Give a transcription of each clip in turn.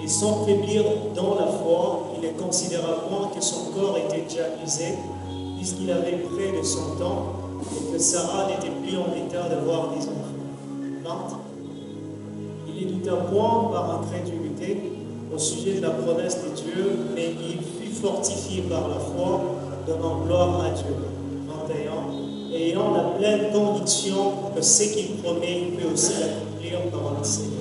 Et sans faiblir dans la foi, il ne considéra point que son corps était déjà usé, puisqu'il avait près de son temps, et que Sarah n'était plus en état d'avoir des enfants. Il ne douta point par incrédulité au sujet de la promesse de Dieu, mais il fut fortifié par la foi, donnant gloire à Dieu. 21. Et ayant la pleine conviction que ce qu'il promet, il peut aussi l'accomplir par le Seigneur.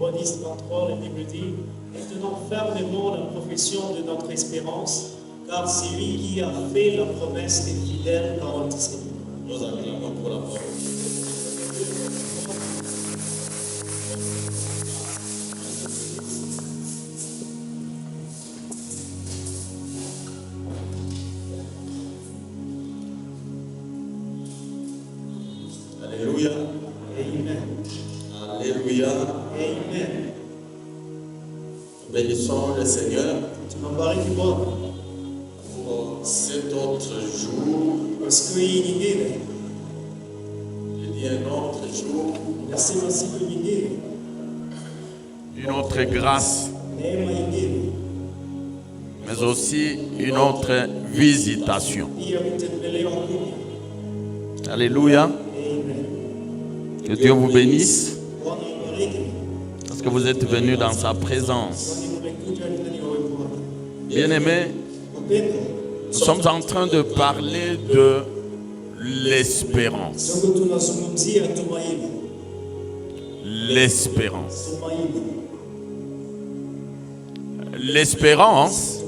Au 10, 23, la Bible dit: « Tenons fermement la profession de notre espérance, car c'est lui qui a fait la promesse des fidèles par le Seigneur. » Nous acclamons pour la parole. Alléluia. Amen. Alléluia. Amen. Bénissons le Seigneur pour cet autre jour. Je dis un autre jour. Une autre grâce, mais aussi une autre visitation. Alléluia. Que Dieu vous bénisse. Parce que vous êtes venus dans sa présence. Bien-aimés, nous sommes en train de parler de l'espérance. L'espérance. L'espérance,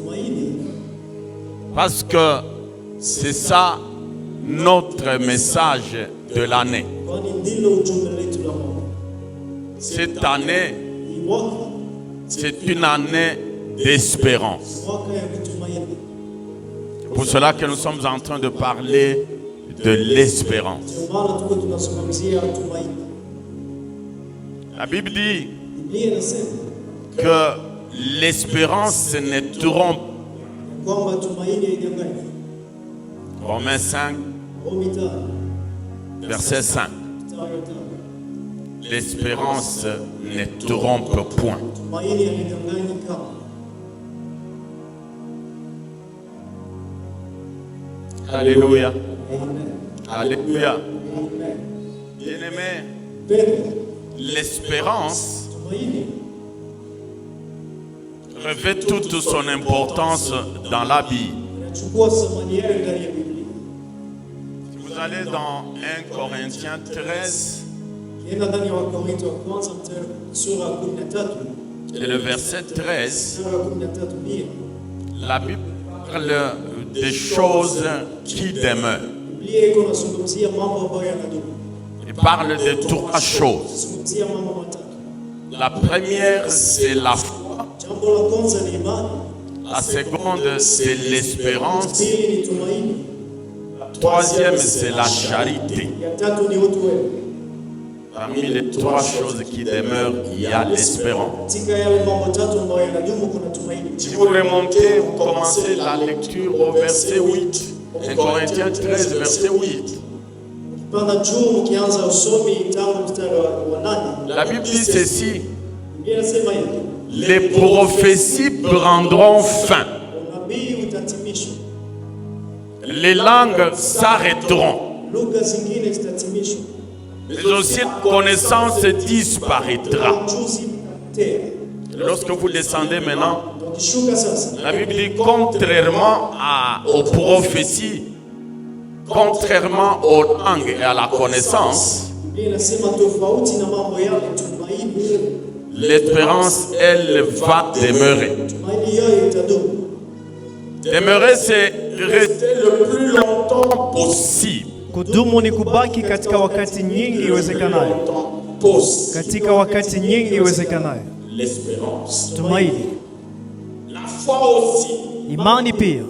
parce que c'est ça notre message de l'année. Cette année, c'est une année d'espérance. C'est pour cela que nous sommes en train de parler de l'espérance. La Bible dit que l'espérance ne trompe. Romains 5, verset 5. L'espérance ne trompe point. Alléluia. Alléluia. Bien-aimé, l'espérance revêt toute son importance dans la Bible. Si vous allez dans 1 Corinthiens 13, et le verset 13, la Bible parle des choses qui demeurent. Il parle de trois choses. La première, c'est la foi. La seconde, c'est l'espérance. La troisième, c'est la charité. Parmi les 3 choses qui demeurent, il y a l'espérance. Si vous remontez, vous commencez la lecture au verset 8. 1 Corinthiens 13, verset 8. La Bible dit ceci: les prophéties prendront fin. Les langues s'arrêteront. Mais aussi la connaissance disparaîtra. Lorsque vous descendez maintenant, la Bible dit contrairement aux prophéties, contrairement aux langues et à la connaissance, l'espérance, elle va demeurer. Demeurer, c'est rester le plus longtemps possible. Kudumu ni kubaki katika wakati nyingi iwezekanayo. Katika wakati nyingi iwezekanayo. L'espérance. Tumaini. La foi aussi. Imani pia.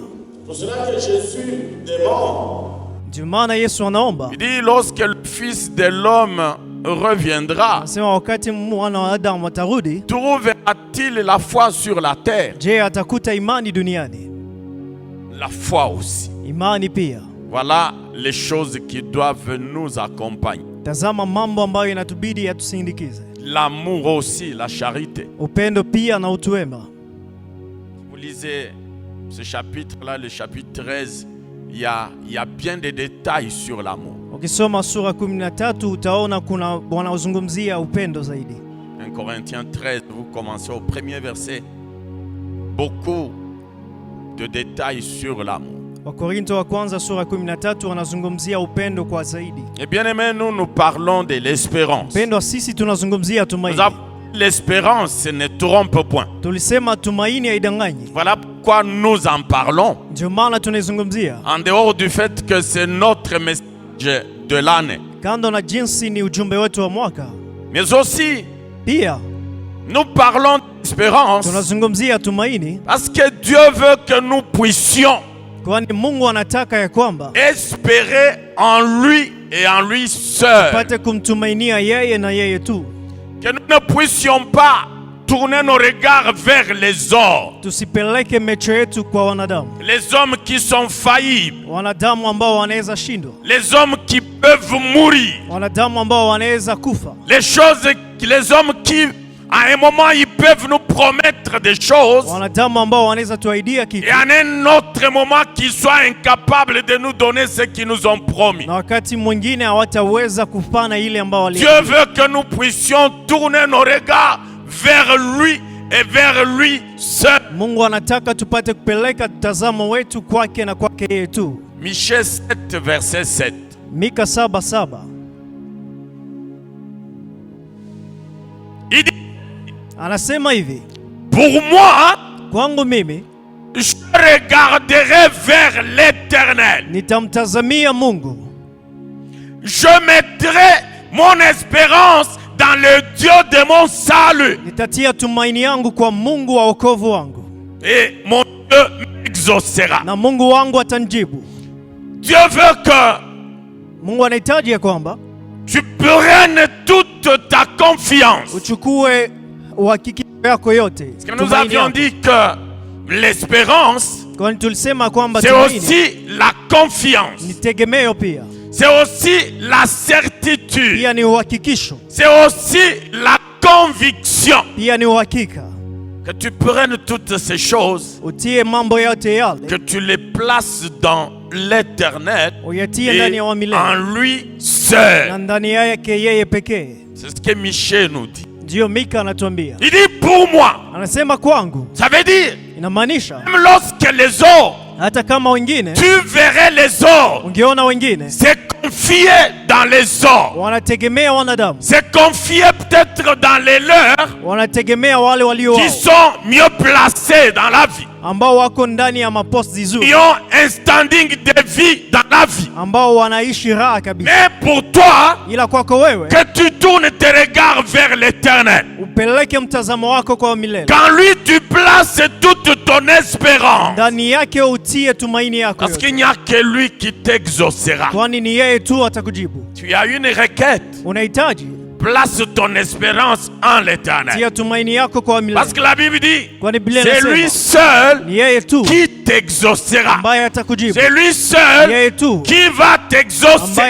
Pour cela que Jésus demande. Ndio maana Yesu anaomba. Il dit lorsque le Fils de l'homme reviendra, anasema wakati mwana wa Adamu atarudi, trouvera-t-il la foi sur la terre? Je, atakuta imani duniani? La foi aussi. Imani pia. Voilà les choses qui doivent nous accompagner. Tazama mambo ambayo inatubidi yatusindikize. L'amour aussi, la charité. Upendo pia na utu wema. Vous lisez ce chapitre-là, le chapitre 13, il y a bien des détails sur l'amour. Ukisoma sura 13 utaona kuna wanaozungumzia upendo zaidi. 1 Corinthiens 13, vous commencez au premier verset. Beaucoup de détails sur l'amour. Wakorintho wa kwanza sura 13 wanazungumzia upendo kwa zaidi. Et bien aimé, nous parlons de l'espérance. Upendo sisi tunazungumzia tumaini. L'espérance ne trompe point. Tulisema tumaini haidanganyi. Voilà pourquoi nous en parlons. Ndio maana tunaizungumzia. En dehors du fait que c'est notre message de l'année. Kando na jinsi ni ujumbe wetu wa mwaka. Mais aussi, pia nous parlons d'espérance. Tunazungumzia tumaini. Parce que Dieu veut que nous puissions kwani Mungu anataka ya kwamba espérer en lui et en lui seul. Tupate kumtumainia yeye na yeye tu. Que nous ne puissions pas tourner nos regards vers les hommes. Tusipeleke macho yetu kwa wanadamu. Les hommes qui sont faillibles. Wanadamu ambao wanaweza shindwa. Les hommes qui peuvent mourir. Wanadamu ambao wanaweza kufa. Les hommes qui à un moment ils peuvent nous promettre des choses. Wanadamu ambao wanaweza tuahidia kitu. Et à un autre moment qu'ils soient incapables de nous donner ce qu'ils nous ont promis. Na wakati mwingine hawataweza kufanya ile ambao wali. Dieu veut que nous puissions tourner nos regards vers lui et vers lui seul. Mungu anataka tupate kupeleka tazamo wetu kwake na kwake yeye tu. Michée 7 verset 7. Mika 7:7. Il dit, anasema hivi, pour moi, kwangu mimi, je regarderai vers l'Éternel. Nitamtazamia Mungu. Je mettrai mon espérance dans le Dieu de mon salut. Nitatia tumaini yangu kwa Mungu wa wokovu wangu. Et mon Dieu m'exaucera. Na Mungu wangu atanijibu. Dieu veut que Mungu anahitaji ya kwamba tu prennes toute ta confiance. Uchukue uhakika yako yote. Parce que nous avions dit que l'espérance, c'est aussi la confiance. Ni tegemeo pia. C'est aussi la certitude. Pia ni uhakikisho. C'est aussi la conviction. Pia ni uhakika. Que tu prennes toutes ces choses, utie mambo yote yale, que tu les places dans l'Éternel et en lui seul. Na ndani yake yeye pekee. C'est ce que Michée nous dit. Ndio Mika anatuambia. Il dit pour moi. Anasema kwangu. Ça veut dire, inamaanisha, même lorsque les autres, hata kama wengine, tu verrais les autres, ungeona wengine, c'est confier dans les autres, wanategemea wanadamu, c'est confier peut-être dans les leurs, wanategemea wale walio qui sont mieux placés dans la vie, ambao wako ndani ya maposti nzuri, qui ont un standing de vie dans la vie, ambao wanaishi raha kabisa. mais pour toi, ila kwako wewe, que tu tournes tes regards vers l'Éternel, upeleke mtazamo wako kwa milele, quand lui tu places toute ton espérance, ndani yake utie tumaini yako, parce qu'il n'y a que lui qui t'exaucera. Kwani ni yeye tu atakujibu. Tu as une requête, unahitaji, place ton espérance en l'Éternel. Parce que la Bible dit, c'est lui seul qui t'exaucera. C'est lui seul qui va t'exaucer.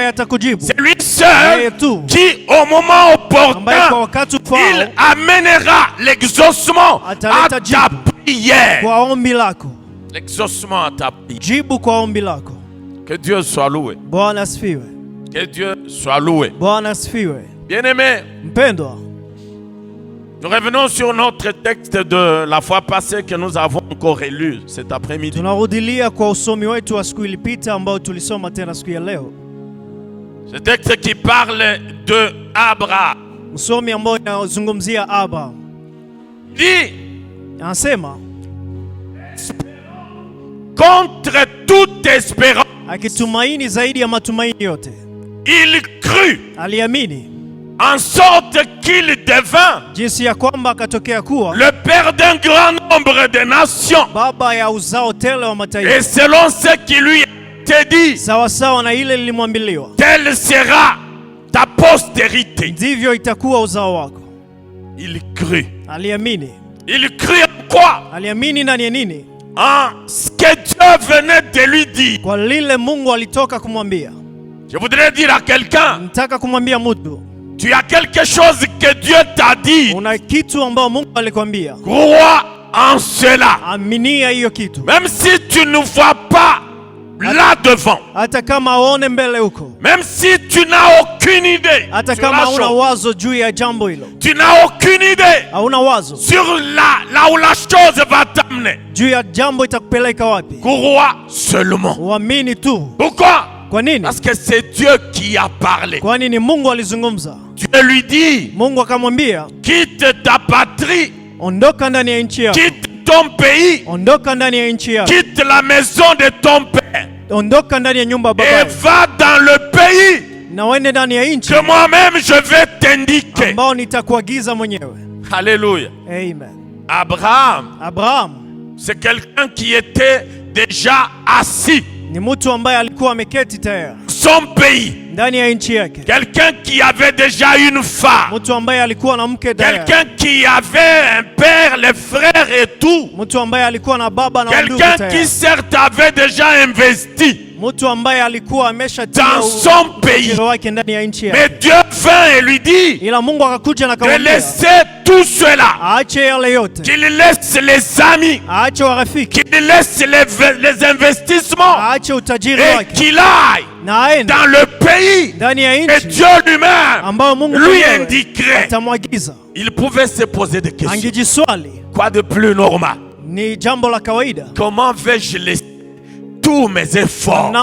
C'est lui seul qui, au moment opportun, il amènera l'exaucement à ta prière. L'exaucement à ta prière. Que Dieu soit loué. Que Dieu soit loué. Bien-aimé, nous revenons sur notre texte de la fois passée que nous avons encore lu cet après-midi. Ce texte qui parle de Abraham. Dit, contre toute espérance, il crut, en sorte qu'il devint le père d'un grand nombre de nations. Et selon ce qui lui était dit, telle sera ta postérité. Il crut. Il crut en quoi? En ce que Dieu venait de lui dire. Je voudrais dire à quelqu'un, tu as quelque chose que Dieu t'a dit. Crois en cela. Même si tu ne vois pas là devant. Même si tu n'as aucune idée sur la chose. Tu n'as aucune idée sur là où la chose va t'amener. Crois seulement. Pourquoi? Parce que c'est Dieu qui a parlé. Dieu lui dit, quitte ta patrie, quitte ton pays, quitte la maison de ton père et va dans le pays que moi-même je vais t'indiquer. Alléluia. Amen. Abraham, c'est quelqu'un qui était déjà assis. Son pays. Quelqu'un qui avait déjà une femme. Quelqu'un qui avait un père, les frères et tout. Quelqu'un qui certes avait déjà investi dans son pays. Mais Dieu vint et lui dit de laisser tout cela. Qu'il laisse les amis. Qu'il laisse les investissements. Et qu'il aille dans le pays et Dieu lui-même lui indiquerait. Il pouvait se poser des questions. Quoi de plus normal? Comment vais-je laisser tous mes efforts?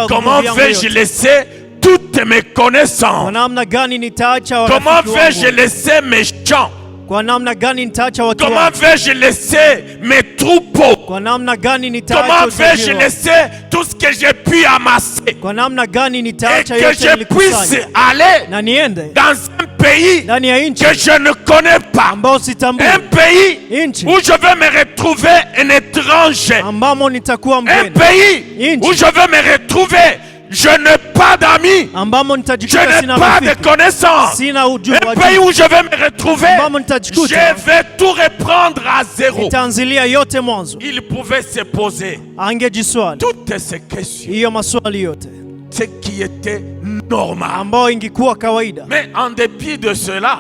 Comment vais-je laisser toutes mes connaissances? Comment vais-je laisser mes champs? Comment vais-je laisser mes troupeaux? Comment vais-je laisser tout ce que j'ai pu amasser et que je puisse aller dans un pays que je ne connais pas, un pays où je vais me retrouver un étranger, un pays où je vais me retrouver, je n'ai pas d'amis, je n'ai pas de connaissances, un pays où je vais me retrouver, je vais tout reprendre à zéro. Il pouvait se poser toutes ces questions, ce qui était normal. Mais en dépit de cela,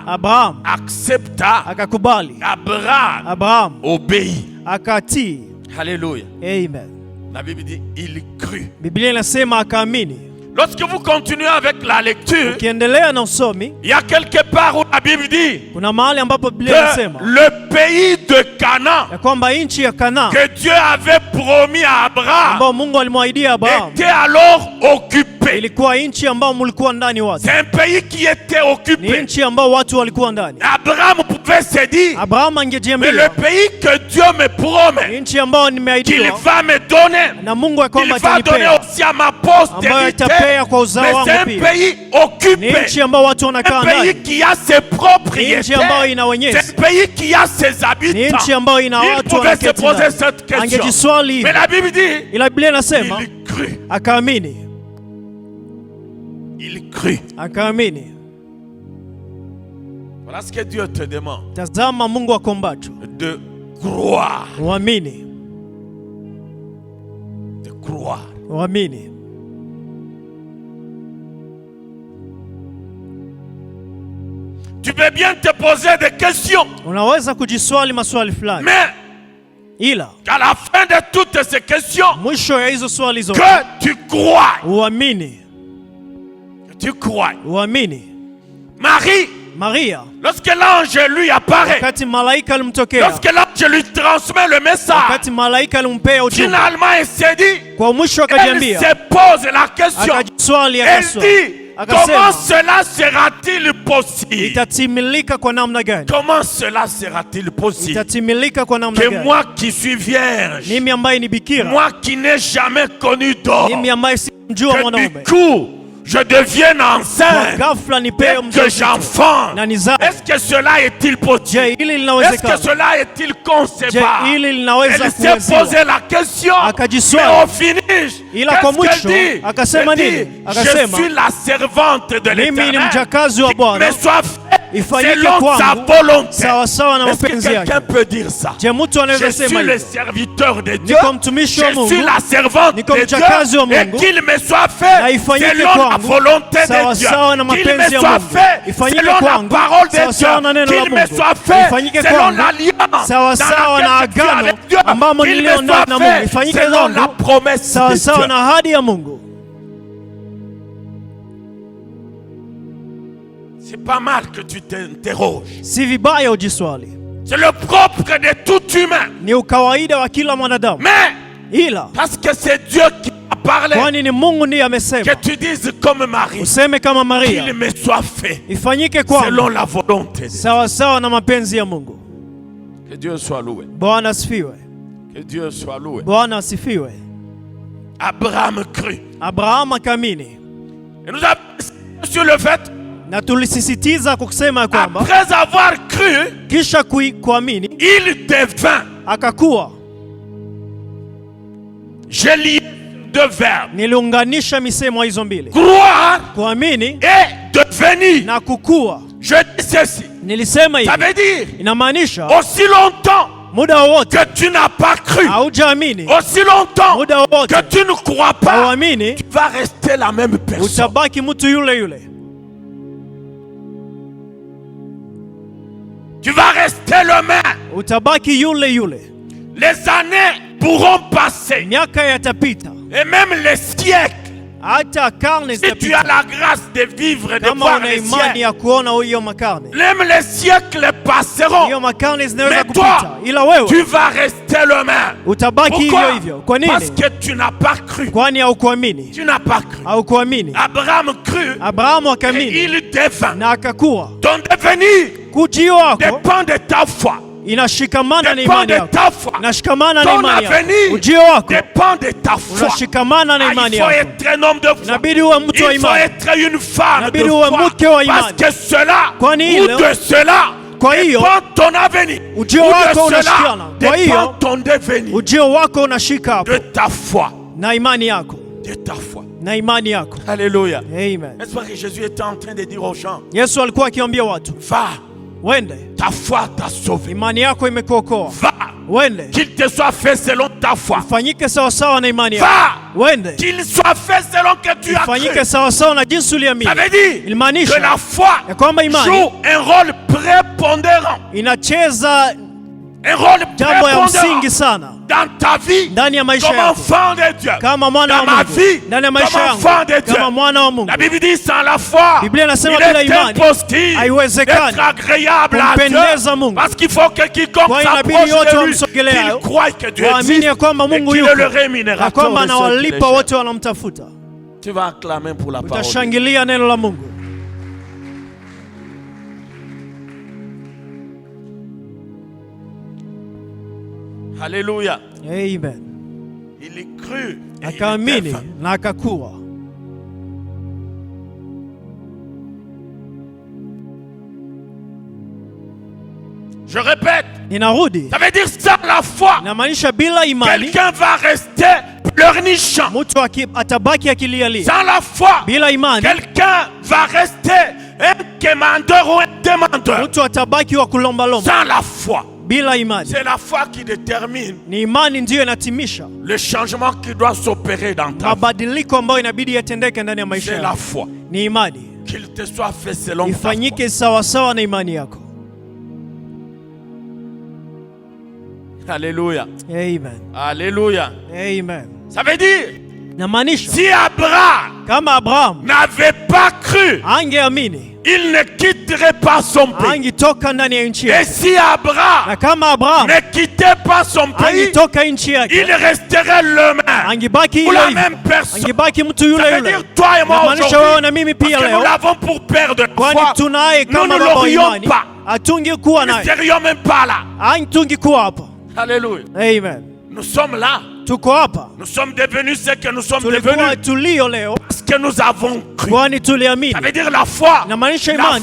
Abraham accepta, Abraham obéit. Alléluia. Amen. La Bible dit, il crut. Lorsque vous continuez avec la lecture, il y a quelque part où la Bible dit que le pays de Canaan que Dieu avait promis à Abraham était alors occupé. C'est un pays qui était occupé. Abraham pouvait se dire, mais le pays que Dieu me promet qu'il va me donner, il va donner aussi à ma postérité. Mais c'est un pays occupé, un pays qui a ses propriétés, c'est un pays qui a ses habitants. Il pouvait se poser cette question. Mais la Bible dit, il crut. Il crut. Akaamini. Voilà ce que Dieu te demande. Tazama Mungu akombacho. De croire. Uamini. De croire. Uamini. Tu peux bien te poser des questions. Unaweza kujiswali maswali fulani. Mais ila à la fin de toutes ces questions, mwisho ya hizo swali zote, que tu crois. Uamini. Que tu crois. Uamini. Maria, lorsque l'ange lui apparaît, wakati malaika alimtokea, lorsque l'ange lui transmet le message, wakati malaika alimpea ujumbe, finalement elle s'est dit, kwa mwisho elle akajiambia, se pose la question, elle dit, comment cela sera-t-il possible? Itatimilika kwa namna gani? Comment cela sera-t-il possible? Itatimilika kwa namna que gani? moi qui suis vierge, mimi ambaye ni bikira, moi qui n'ai jamais connu d'homme, mimi ambaye simjua mwanaume, que du coup je devienne enceinte, que j'enfante. Est-ce que cela est-il possible? Est-ce que cela est-il concevable? Elle s'est posé la question, mais au finish, qu'est-ce qu'elle dit? Je suis la servante de l'Éternel, qu'il me soit fait selon sa volonté. Est-ce que quelqu'un peut dire ça? Je suis le serviteur de Dieu, je suis la servante de Dieu, et qu'il me soit fait selon la volonté de Dieu, qu'il me soit fait selon la parole de Dieu, qu'il me soit fait selon l'alliance dans laquelle je suis avec Dieu, qu'il me soit fait selon la promesse de Dieu. C'est pas mal que tu t'interroges. Si vibaya ujiswali. C'est le propre de tout humain. Ni ukawaida wa kila mwanadamu. Mais ila parce que c'est Dieu qui a parlé, kwani ni Mungu ndiye amesema, que tu dises comme Marie, useme kama Maria, qu'il me soit fait ifanyike kwangu selon la volonté, sawa sawa na mapenzi ya Mungu. Que Dieu soit loué. Bwana asifiwe. Que Dieu soit loué. Bwana asifiwe. Abraham crut. Abraham akamini. Et nous avons sur le fait, na tulisisitiza kusema kwamba après avoir cru, kisha kuamini, il devint. Akakuwa. Je lis deux verbes. Niliunganisha misemo hizo mbili. Croire, kuamini, et devenir, na kukua. Je dis ceci. Nilisema hivi. Ça veut dire, inamaanisha aussi longtemps muda wowote que tu n'as pas cru, haujaamini, aussi longtemps muda wowote que tu ne crois pas, hauamini, tu vas rester la même personne. Utabaki mtu yule yule. Tu vas rester le même. Utabaki yule yule. Les années pourront passer. Miaka yatapita. Et même les siècles. Hata karne si tu as la grâce de vivre, de voir les siècles, même les siècles passeront. Mais toi, tu vas rester le même. Pourquoi? Parce que tu n'as pas cru. Tu n'as pas cru. Abraham crut. Et il devint. Ton devenir dépend de ta foi. Inashikamana na imani yako. Inashikamana na imani yako. Ujio wako dépend de ta foi. Unashikamana na imani yako. Il faut être un homme de foi. Inabidi uwe mtu wa imani. Il faut être une femme de foi. Parce que cela ou de cela dépend ton avenir. Ujio wako unashikana. Kwa hiyo ton devenir. Ujio wako unashika hapo. De ta foi. Na imani yako. De ta foi. Na imani yako. Alléluia. Amen. N'est-ce pas que Jésus était en train de dire aux gens, Yesu alikuwa akiambia watu, va. Wende. Ta foi t'a sauvé. Imani yako imekuokoa. Va. Wende. Qu'il te soit fait selon ta foi. Ifanyike sawa sawa na imani yako. Va. Wende. Qu'il soit fait selon que tu as cru. Ifanyike sawa sawa na jinsi uliamini. Ça veut dire que la foi joue un rôle prépondérant. Inacheza un rôle jambo ya msingi sana dans ta vie, ndani ya maisha comme yako, enfant de Dieu, kama mwana wa Mungu, ndani ya maisha yangu kama mwana wa Mungu. La Bible dit sans la foi, Biblia inasema bila imani haiwezekani kumpendeza Mungu, parce qu'il faut que quiconque s'approche de lui, qu'il croit que Dieu existe et qu'il est le rémunérateur de ceux qui le cherchent. Tu vas acclamer pour la parole. Utashangilia neno la Mungu. Alléluia. Amen. Il y crut. Akaamini na akakuwa. Je répète. Ninarudi. Ça veut dire sans la foi. Inamaanisha bila imani. Quelqu'un va rester pleurnichant. Sans la foi, quelqu'un va rester un quémandeur ou un demandeur. Sans la foi, c'est la foi qui détermine le changement qui doit s'opérer dans ta vie. C'est la foi. Qu'il te soit fait selon ta foi. Alléluia. Amen. Alléluia. Amen. Ça veut dire, si Abraham n'avait pas cru, il ne quitterait pas son pays. Et si Abraham ne quittait pas son pays, il resterait le même. Ou la même personne. Ça veut dire toi et moi aujourd'hui, parce que nous l'avons pour père de la foi, nous ne l'aurions pas. Nous ne serions même pas là. Alléluia. Amen. Nous sommes là. Nous sommes devenus ce que nous sommes devenus parce que nous avons cru. Ça veut dire la foi. La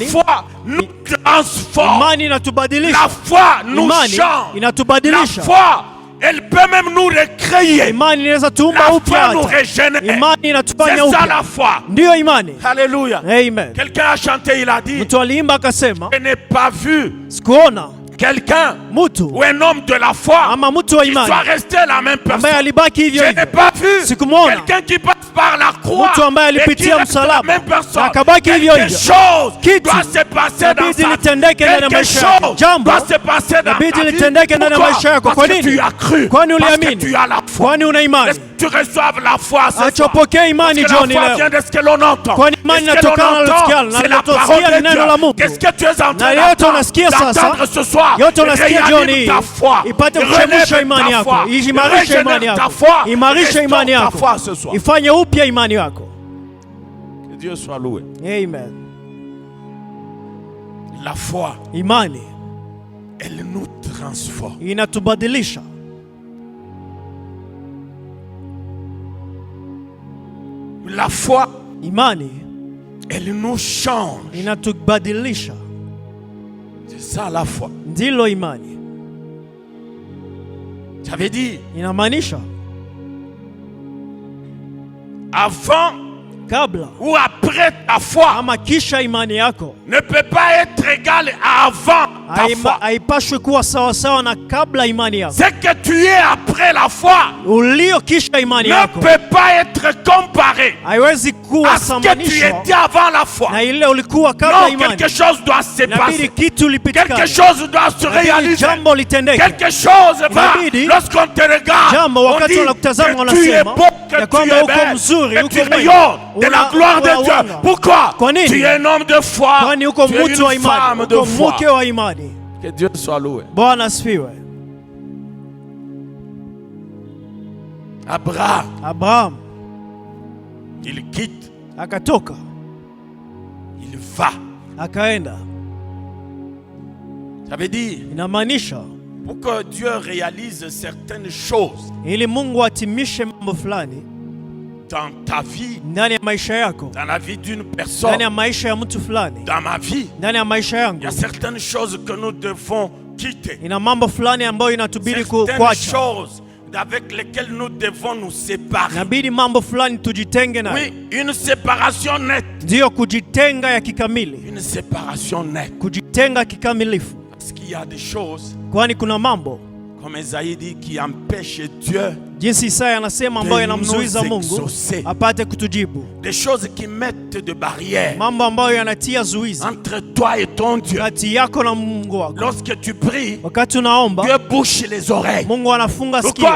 foi nous transforme. La foi nous change. La foi, elle peut même nous recréer. La foi nous régénère. C'est ça la foi. Alléluia. Quelqu'un a chanté, il a dit, je n'ai pas vu quelqu'un ou un homme de la foi qui soit resté la même personne. Je n'ai pas vu quelqu'un qui passe par la croix et qui reste la même personne. Quelque chose doit se passer dans sa vie. Quelque chose doit se passer dans ta vie. Pourquoi? Parce que tu as cru. Parce que tu as la foi. Est-ce que tu reçois la foi ce soir? Parce que la foi vient de ce que l'on entend. Ce que l'on entend, c'est la parole de Dieu. Qu'est-ce que tu es en train d'entendre ce soir? Réanime ta foi. Relève ta foi. Régénère ta foi. Restaure ta foi ce soir. Que Dieu soit loué. Amen. La foi, imani, elle nous transforme. Inatubadilisha. La foi, imani, elle nous change. Inatubadilisha. C'est ça la foi. Ndilo imani. Ça veut dire, inamaanisha avant kabla ou après ta foi ama kisha imani yako ne peut pas être égal à avant ta foi. Haipashwi kuwa sawa sawa na kabla imani yako. Ce que tu es après la foi ulio kisha imani yako ne peut pas être comparé haiwezi kuwa à ce que tu étais avant la foi. Na ile ulikuwa kabla imani. Quelque chose doit se passer. Quelque chose doit se réaliser. Jambo litendeke. Quelque chose va. Lorsqu'on te regarde, jambo wakati wanakutazama wanasema ya kwamba uko mzuri, uko mwema, de la gloire de Dieu. Pourquoi? Tu es un homme de foi. Tu es une femme de foi. Que Dieu soit loué. Bwana asifiwe. Abraham il quitte, akatoka, il va, akaenda. Ça veut dire, inamaanisha pour que Dieu réalise certaines choses ili Mungu atimishe mambo fulani dans ta vie, ndani ya maisha yako, dans la vie d'une personne, ndani ya maisha ya mtu fulani, dans ma vie, ndani ya maisha yangu, il y a certaines choses que nous devons quitter. Ina mambo fulani ambayo inatubidi kuacha. Certaines choses avec lesquelles nous devons nous séparer. Inabidi mambo fulani tujitenge nayo. Oui, une séparation nette. Ndio kujitenga ya kikamili. Une séparation nette. Kujitenga kikamilifu. Parce qu'il y a des choses, kwani kuna mambo, comme Isaïe dit, qui empêchent Dieu, jinsi Isaya anasema, ambayo yanamzuiza Mungu apate kutujibu. Des choses qui mettent de barrières, mambo ambayo yanatia zuizi entre toi et ton Dieu. Kati yako na Mungu wako. Lorsque tu pries, wakati unaomba, Dieu bouche les oreilles. Mungu anafunga sikio.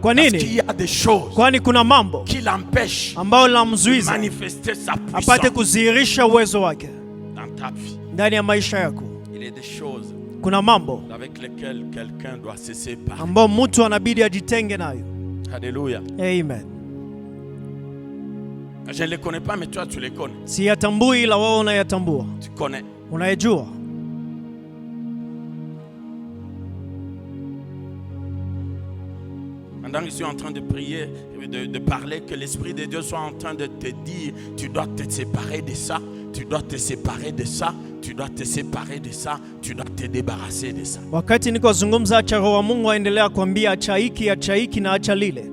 Kwa nini? Parce qu'il y a des choses, kwani kuna mambo qui l'empêchent ambayo linamzuiza manifester sa puissance, apate kudhihirisha uwezo wake dans ta vie. Ndani ya maisha yako. Il y a des choses kuna mambo avec lesquelles quelqu'un doit se séparer, ambao mtu anabidi ajitenge nayo. Alléluia. Amen. Je ne les connais pas, mais toi tu les connais. Siyatambui ila wewe unayatambua. Tu connais. Unayajua. Pendant que je suis en train de prier, de parler, que l'Esprit de Dieu soit en train de te dire, tu dois te séparer de ça, tu dois te séparer de ça, tu dois te séparer de ça, tu dois te débarrasser de ça. Wakati niko zungumza, acha Roho wa Mungu aendelea kuambia acha hiki na acha lile.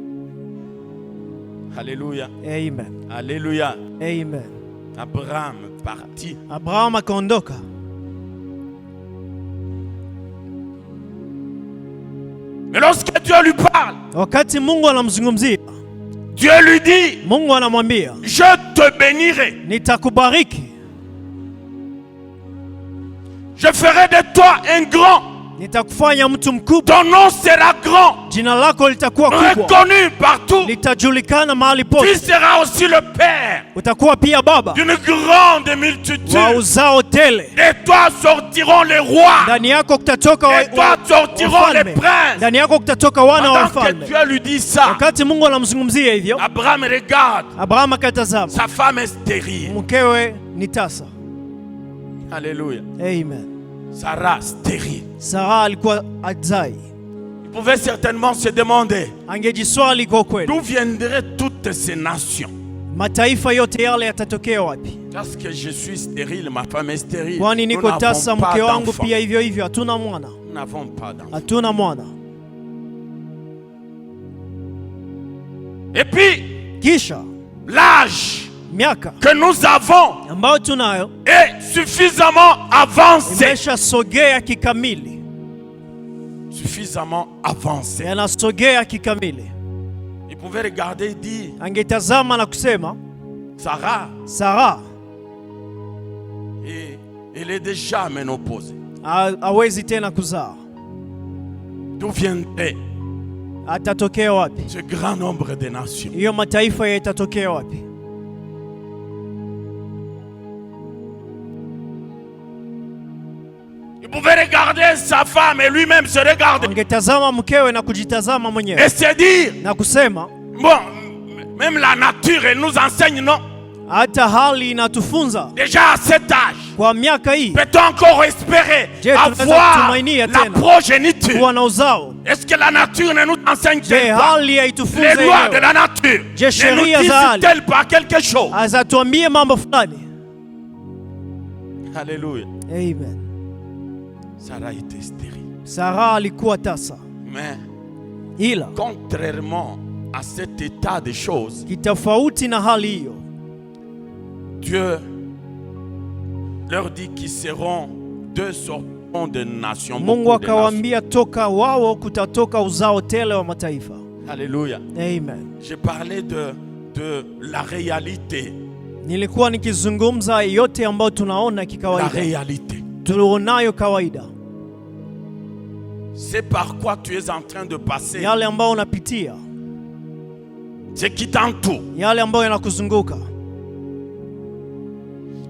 Alléluia. Amen. Alléluia. Amen. Abraham partit. Abraham akaondoka. Mais lorsque Dieu lui parle, wakati Mungu anamzungumzia, Dieu lui dit, Mungu anamwambia, je te bénirai. Nitakubariki. Je ferai de toi un grand. Nitakufanya mtu mkubwa. Ton nom sera grand. Jina lako litakuwa kubwa. Reconnu partout. Litajulikana mahali pote. Tu seras aussi le père. Utakuwa pia baba. D'une grande multitude. Wa uzao tele. De toi sortiront les rois. Ndani yako kutatoka de toi sortiront les princes. Ndani yako kutatoka wana wa wafalme. Pendant que Dieu lui dit ça, wakati Mungu anamzungumzia hivyo, Abraham regarde. Abraham akatazama. Sa femme est stérile. Mkewe ni tasa. Alléluia. Amen. Sarah stérile. Sarah alikuwa azai. Il pouvait certainement se demander, angejiswali kwa kweli, d'où viendraient toutes ces nations? Mataifa yote yale yatatokea wapi? Parce que je suis stérile, ma femme est stérile. Kwani niko tasa, mke wangu pia hivyo hivyo, hatuna mwana. Nous n'avons pas d'enfant. Hatuna mwana. Et puis, kisha l'âge miaka que nous avons ambayo tunayo est suffisamment avancé. Imeshasogea kikamili. Suffisamment avancé. Yanasogea kikamili. Il pouvait regarder et dire, angetazama na kusema, Sarah et elle est déjà ménopausée. Hawezi tena kuzaa. D'où viendrait atatokea wapi ce grand nombre de nations? Hiyo mataifa yatatokea wapi? Il pouvait regarder sa femme et lui-même se regarder. Angetazama mkewe na kujitazama mwenyewe. Et se dire, na kusema, bon, même la nature elle nous enseigne, non? Hata hali inatufunza. Déjà à cet âge, kwa miaka hii, peut-on encore espérer avoir la progéniture? Kuwa na uzao. Est-ce que la nature ne nous enseigne pas? Les lois de la nature ne nous disent-elles pas quelque chose? Azatuambie mambo fulani. Alléluia. Amen. Sarah était stérile. Sarah alikuwa tasa. Mais ila contrairement à cet état de choses, kitofauti na hali hiyo, Dieu leur dit qu'ils seront deux sortes de nations. Mungu akawaambia toka wao kutatoka uzao tele wa mataifa. Alléluia. Amen. J'ai parlé de la réalité. Nilikuwa nikizungumza yote ambayo tunaona kikawaida. La réalité. Tunaonayo kawaida. C'est par quoi tu es en train de passer. Yale ambayo unapitia. Ce qui t'entoure. Yale ambayo yanakuzunguka.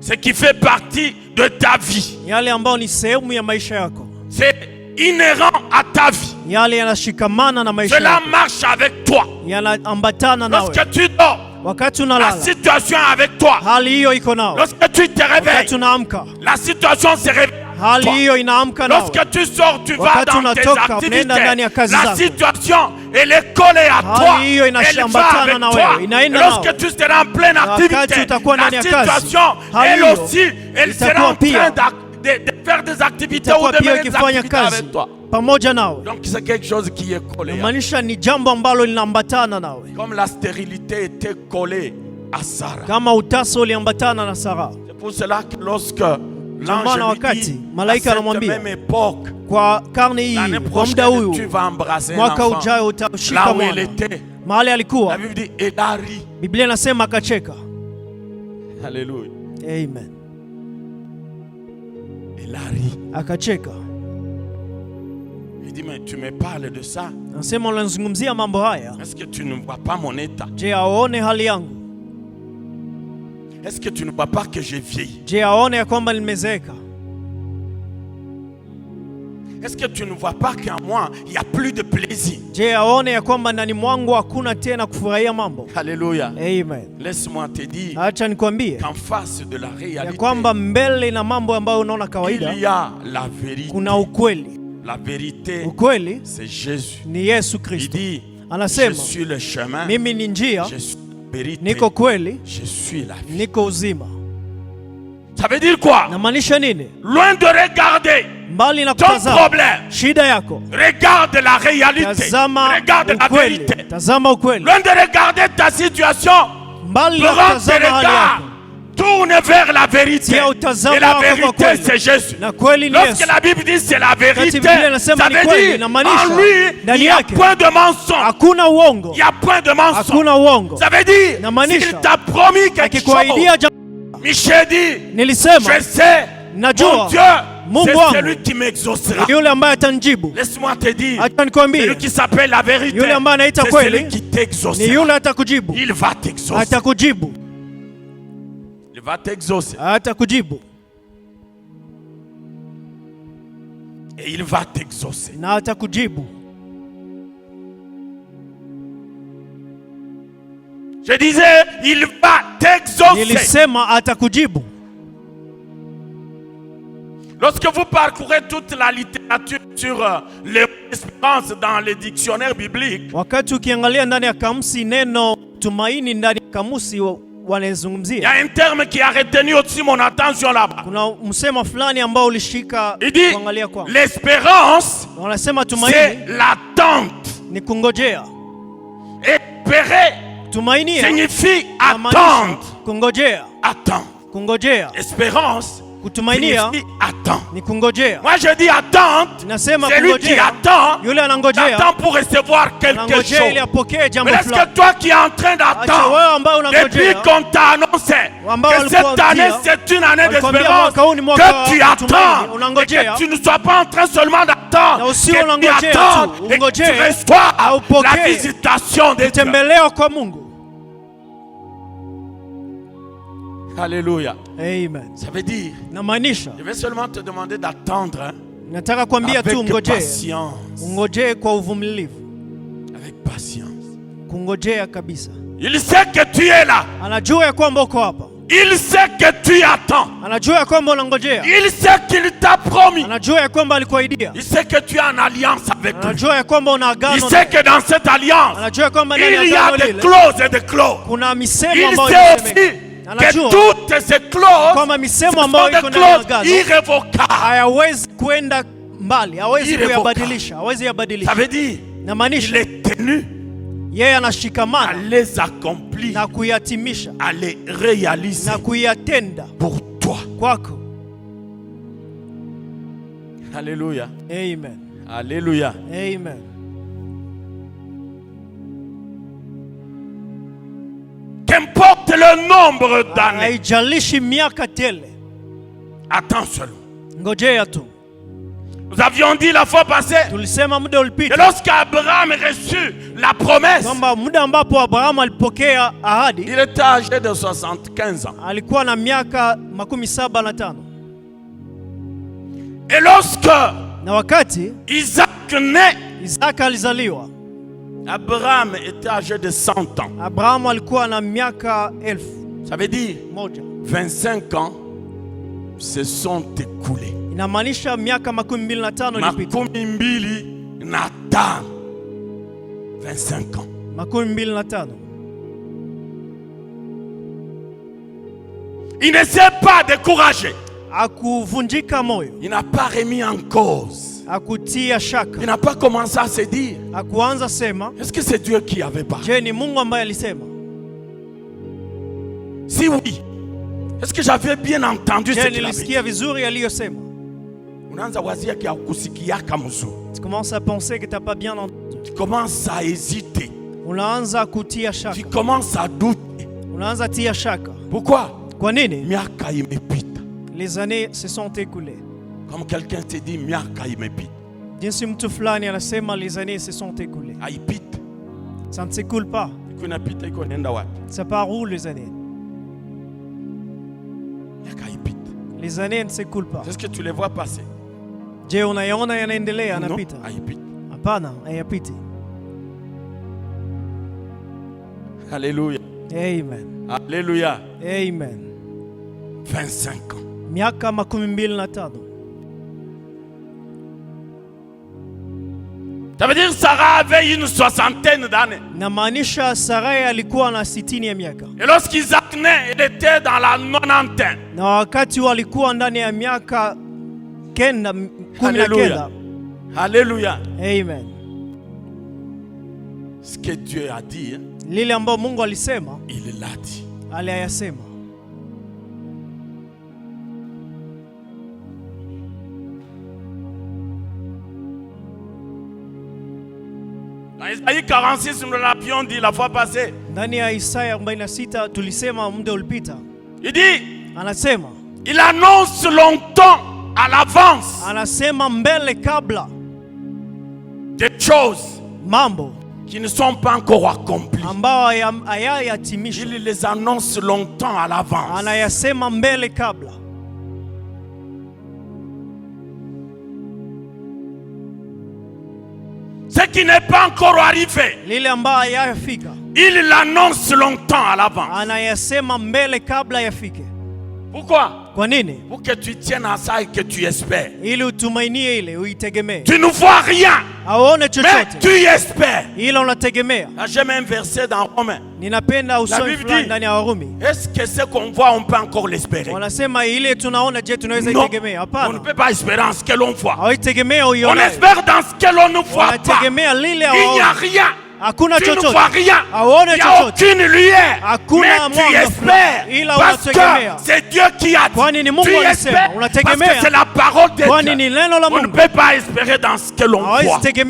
Ce qui fait partie de ta vie. Yale ambayo ni sehemu ya maisha yako. C'est inhérent à ta vie. Yale yanashikamana na maisha yako. Cela marche avec toi. Yanaambatana nawe. Lorsque tu dors, wakati unalala, la situation est avec toi. Hali hiyo iko nao. Lorsque tu te réveilles, wakati unaamka, la situation se réveille. Hali hiyo inaamka nawe. Lorsque tu sors, tu vas dans tes activités. La situation, elle est collée à toi. Elle va avec toi. Lorsque tu seras en pleine activité, la situation, elle aussi, elle sera en train de faire des activités ou de mener des activités avec toi. Pamoja nawe. Donc c'est quelque chose qui est collé. Maanisha ni jambo ambalo linaambatana nawe. Comme la stérilité était collée à Sarah. Kama utasa uliambatana na Sarah. C'est pour cela que lorsque l'ange lui dit, malaika anamwambia, même époque, kwa karne hii, kwa muda huu, tu vas embrasser mwaka l'enfant. ujao utashika Là où mwana. elle était, mahali alikuwa, la Bible dit, et a ri. Biblia inasema akacheka. Alléluia. Amen. Elle a ri. Akacheka. Il dit, mais tu me parles de ça. Anasema unazungumzia mambo haya. Est-ce que tu ne vois pas mon état? Je, aone hali yangu? Est-ce que tu ne vois pas que j'ai vieilli? Je, aone ya kwamba nimezeeka? Est-ce que tu ne vois pas qu'en moi, il n'y a plus de plaisir? Je, aone ya kwamba ndani mwangu hakuna tena kufurahia mambo? Alléluia. Amen. Laisse-moi te dire, acha nikwambie, qu'en face de la réalité, ya kwamba mbele na mambo ambayo unaona kawaida, il y a la vérité. Kuna ukweli. La vérité, ukweli, c'est Jésus. Ni Yesu Kristo. Il dit, anasema, je suis le chemin, mimi ni njia, je suis la vérité, niko kweli, je suis la vie. Niko uzima. Ça veut dire quoi? Namaanisha nini? Loin de regarder ton problème, regarde la réalité, regarde la vérité. Loin de regarder ta situation, prends tes regards, tourne vers la vérité. Et la vérité, c'est Jésus. Lorsque la Bible dit c'est la vérité, ça veut dire en lui, il n'y a point de mensonge. Il n'y a point de mensonge. Ça veut dire s'il t'a promis quelque chose, Michel dit, je sais, mon Dieu, c'est celui qui m'exaucera. Laisse-moi te dire, celui qui s'appelle la vérité, c'est celui qui t'exaucera. Il va t'exaucer. Il va t'exaucer. Et il va t'exaucer. Je disais, il va t'exaucer. Lorsque vous parcourez toute la littérature sur l'espérance dans les dictionnaires bibliques, il y a un terme qui a retenu aussi mon attention là-bas. Il dit l'espérance, c'est l'attente. Espérer signifie attendre. Attendre. Espérance signifie attendre. Moi je dis attente. C'est lui qui attend. J'attends pour recevoir quelque chose. Mais est-ce que toi qui es en train d'attendre, depuis qu'on t'a annoncé que cette année c'est une année d'espérance, que tu attends et que tu ne sois pas en train seulement d'attendre, que tu attends et que tu reçois la visitation de Dieu. Alléluia. Amen. Ça veut dire, je vais seulement te demander d'attendre avec patience. Avec patience. Il sait que tu es là. Il sait que tu attends. Il sait qu'il t'a promis. Il sait que tu es en alliance avec lui. Il sait que dans cette alliance, il y a des clauses et des clauses. Il sait aussi que toutes ces clauses sont des clauses irrévocables. Ça veut dire qu'il est tenu à les accomplir, à les réaliser pour toi. Alléluia. Amen. Alléluia. Amen. Qu'importe le nombre d'années, attends seulement. Nous avions dit la fois passée que lorsqu'Abraham reçut la promesse, il était âgé de 75 ans. Et lorsque Isaac naît, Abraham était âgé de 100 ans. Ça veut dire 25 ans se sont écoulés. Makumi mbili na tano. 25 ans. Il ne s'est pas découragé. Il n'a pas remis en cause. Il n'a pas commencé à se dire, est-ce que c'est Dieu qui avait parlé? Si oui, est-ce que j'avais bien entendu ce qu'il avait dit? Tu commences à penser que tu n'as pas bien entendu. Tu commences à hésiter. Tu commences à douter. Pourquoi? Les années se sont écoulées. Comme quelqu'un te dit, les années se sont écoulées. Ça ne s'écoule pas. Ça part où les années? Les années ne s'écoulent pas. Est-ce que tu les vois passer? Je unayaona yanaendelea yanapita? Hapana, hayapiti. Alléluia. Amen. Alléluia. Amen. 25 ans. Miaka 25. Ça veut dire Sarah avait une soixantaine d'années. Namaanisha Sarai alikuwa na 60 ya miaka. Et lorsqu'Isaac naît, il était dans la 90. Na wakati walikuwa ndani ya miaka Alléluia. Alléluia. Amen. Ce que Dieu a dit, lile ambalo Mungu alisema, il l'a dit. Aliyasema. Dans Isaïe 46, nous l'avions dit la fois passée. Ndani ya Isaya 46 tulisema muda ulipita. Il dit, anasema, il annonce longtemps à l'avance. Anasema mbele kabla des choses mambo qui ne sont pas encore accomplies. Ambao hayayatimishwa. Il les annonce longtemps à l'avance. Anayasema mbele kabla. Ce qui n'est pas encore arrivé, lile ambalo hayafika, il l'annonce longtemps à l'avance. Anayasema mbele kabla yafike. Pourquoi? Kwa nini? Pour que tu tiennes à ça et que tu espères. Ili utumainie ile, uitegemee. Tu ne vois rien, Aone chochote, mais tu espères. Ila unategemea. J'aime un verset dans Romains. Ninapenda usomi fulani ndani ya Warumi. Est-ce que ce qu'on voit, on peut encore l'espérer? Wanasema ile tunaona, je, tunaweza itegemea? Hapana. On ne peut pas espérer en ce que l'on voit. On espère dans ce que l'on ne voit pas. Il n'y a rien. Tu ne vois rien. Il n'y a aucune lumière. Mais tu espères. Parce que c'est Dieu qui a dit. Tu espères. Parce que c'est la parole de Dieu. On ne peut pas espérer dans ce que l'on voit. Ce que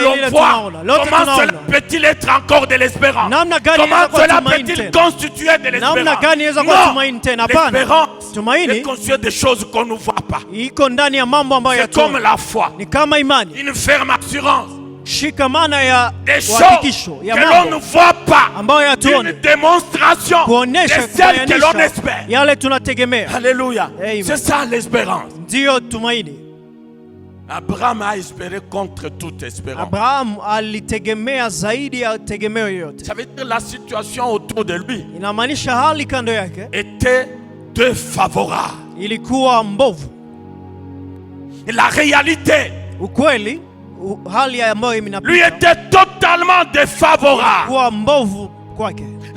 l'on voit. Comment cela peut-il être encore de l'espérance? Comment cela peut-il constituer de l'espérance? Non. L'espérance est constituée des choses qu'on ne voit pas. C'est comme la foi. Une ferme assurance. Des choses que l'on ne voit pas. Une démonstration de celle que l'on espère. Alléluia. C'est ça l'espérance. Abraham a espéré contre toute espérance. Ça veut dire la situation autour de lui était défavorable. Et la réalité lui était totalement défavorable.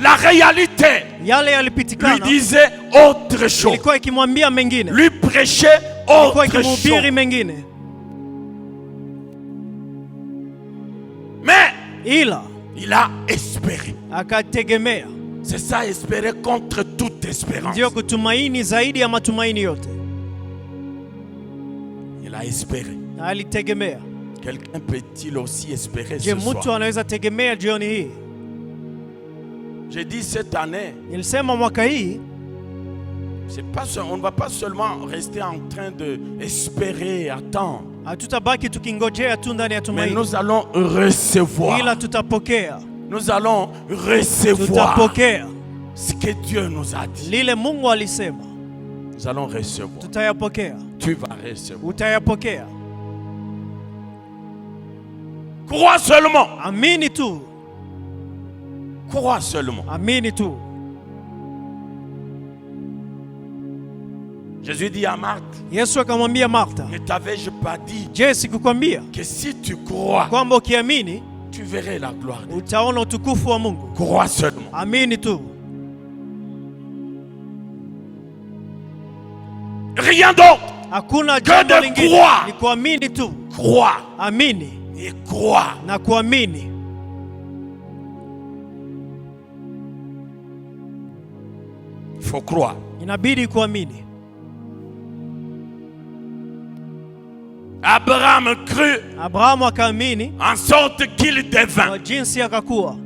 La réalité lui disait autre chose. Lui prêchait autre chose. Mais il a espéré. C'est ça, espérer contre toute espérance. Il a espéré. Quelqu'un peut-il aussi espérer ce soir? J'ai dit cette année, on ne va pas seulement rester en train d'espérer, attendre. Mais nous allons recevoir. Nous allons recevoir ce que Dieu nous a dit. Nous allons recevoir. Tu vas recevoir. Crois seulement. Amini tu. Crois seulement. Amini tu. Jésus dit à Marthe, Yesu akamwambia Martha, ne t'avais-je pas dit je sikukwambia que si tu crois, kwamba ukiamini tu verrais la gloire de Dieu. Utaona utukufu wa Mungu. Crois seulement. Amini tu. Rien d'autre. Hakuna jambo lingine. Ni kuamini tu. Crois. Amini. Et crois. Na kuamini. Il faut croire. Inabidi kuamini. Abraham crut. Abraham akaamini. En sorte qu'il devint. Kwa jinsi akakuwa.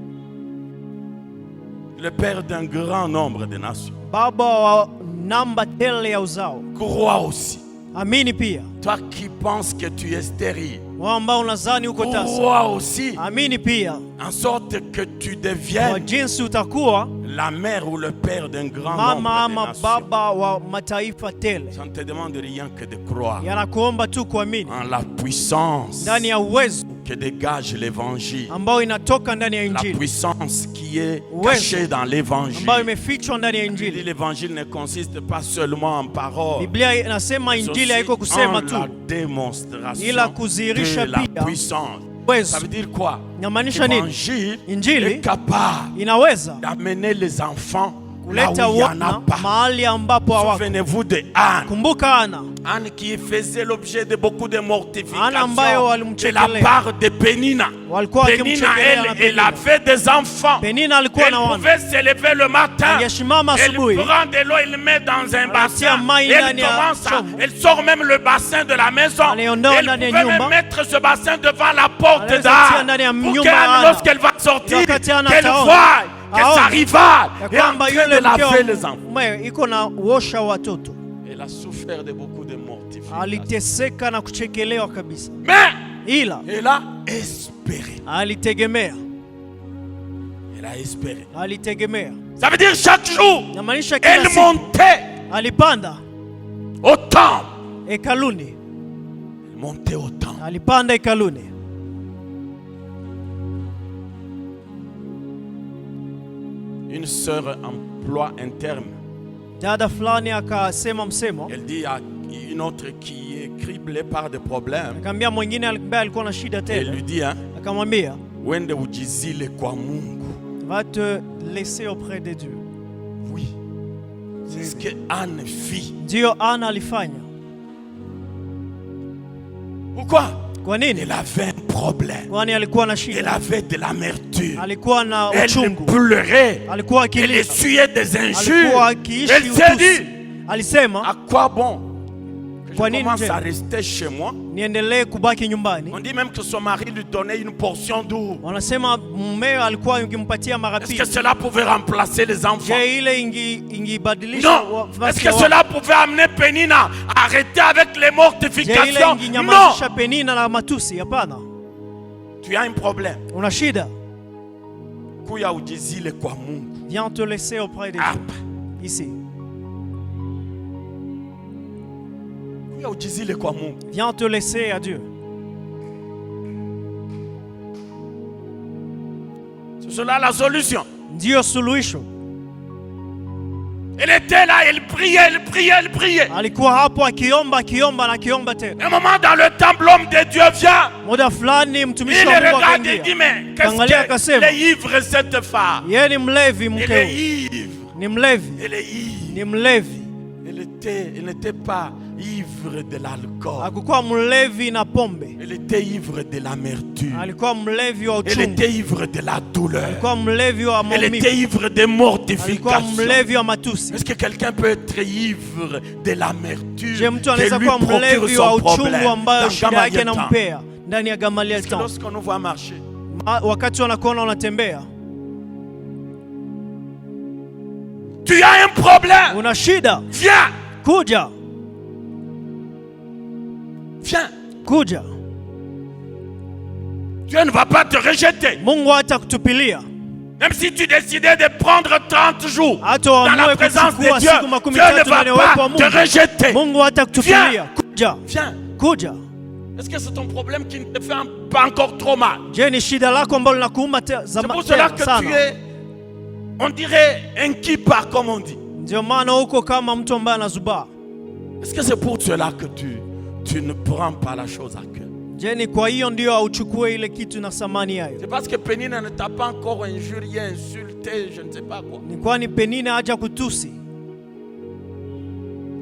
Le père d'un grand nombre de nations. Baba wa namba tele ya uzao. Crois aussi. Amini pia. Toi qui penses que tu es stérile. Ambao unadhani uko tasa. Crois aussi. Amini pia. En sorte que tu deviennes. Kwa jinsi utakuwa. La mère ou le père d'un grand nombre de nations. Baba wa mataifa tele. Ça ne te demande rien que de croire. Yanakuomba tu kuamini. En la puissance. Ndani ya uwezo. Que dégage l'évangile. Ambao inatoka ndani ya Injili. La puissance qui est cachée dans l'évangile. Ambao imefichwa ndani ya Injili. L'évangile ne consiste pas seulement en paroles. Biblia inasema Injili haiko kusema tu. La démonstration ila kuzihirisha de la puissance. Ça veut dire quoi? Inamaanisha nini? L'évangile est capable inaweza d'amener les enfants kuleta wana mahali ambapo hawako. Souvenez-vous de Anne. Kumbuka Ana. Anne qui faisait l'objet de beaucoup de mortifications de la part de Pénina. Pénina, elle avait des enfants. Elle pouvait se lever le matin. Elle prend de l'eau, elle met dans un bassin. Elle sort même le bassin de la maison. Elle pouvait même mettre ce bassin devant la porte d'Anne. Pour qu'Anne, lorsqu'elle va sortir, qu'elle voie que sa rivale est en train de laver les enfants. Elle a souffert de beaucoup de mortifications. Mais elle a espéré. Elle a espéré. Ça veut dire chaque jour, elle montait au temple. Elle montait au temple. Une sœur emploie un terme. Elle dit à une autre qui est criblée par des problèmes. Elle lui dit, Wende ujizile kwa Mungu. Va te laisser auprès de Dieu. Oui. C'est ce que Anne fit. Ndio Anna alifanya. Pourquoi? Kwa nini? Elle avait un problème. Kwani alikuwa na shida. Elle avait de l'amertume. Alikuwa na uchungu. Elle pleurait. Alikuwa akilia. Elle essuyait des injures. Alikuwa akiishi elle s'est dit, alisema, à quoi bon que kwa je commence à rester chez moi? Niendelee kubaki nyumbani. On dit même que son mari lui donnait une portion d'eau. Wanasema mumeo alikuwa angempatia mara pili. Est-ce que cela pouvait remplacer les enfants? Je, ile ingibadilisha. Non. Est-ce que cela pouvait amener Pénina à arrêter avec les mortifications? Non. Pénina na matusi, hapana. Tu as un problème. Una shida. Kuya ujizile kwa Mungu. Viens te laisser auprès de Dieu. Ici. Viens te laisser à Dieu. C'est cela la solution. Dieu suluhisho. Elle était là, elle priait. Alikuwa hapo akiomba na akiomba tena. Un moment dans le temple, l'homme de Dieu vient. Muda fulani mtumishi wa Mungu akaingia. Il dit mais qu'est-ce qu'elle est ivre cette femme? Yeye ni mlevi mkeo. Elle est ivre. Ni mlevi. Elle est ivre. Ni mlevi. Elle n'était pas ivre de l'alcool. Hakukuwa mlevi na pombe. Elle était ivre de l'amertume. Alikuwa mlevi wa uchungu. Elle était ivre de la douleur. Alikuwa mlevi wa maumivu. Elle était ivre de mortification. Alikuwa mlevi wa matusi. Est-ce que quelqu'un peut être ivre de l'amertume? Je, mtu anaweza kuwa mlevi wa uchungu ambayo shida yake inampea ndani ya Gamaliel Town. Lorsqu'on nous voit marcher, wakati wanakuona unatembea, tu as un problème. Una shida. Viens. Kuja. Viens. Kuja. Dieu ne va pas te rejeter. Mungu hatakutupilia. Même si tu décidais de prendre 30 jours dans la présence de Dieu, Dieu ne va pas te rejeter. Mungu hatakutupilia. Kuja. Viens. Kuja. Est-ce que c'est ton problème qui ne te fait pas encore trop mal? Je, ni shida lako ambalo linakuuma c'est pour cela que tu es, on dirait, un kippa comme on dit. Ndio maana uko kama mtu ambaye anazubaa. Est-ce que c'est pour cela que tu ne prends pas la chose à cœur? Je, ni kwa hiyo ndio auchukue ile kitu na thamani yayo? C'est parce que Pénina ne t'a pas encore injurié, insulté, je ne sais pas quoi. Ni kwani Pénina haja kutusi.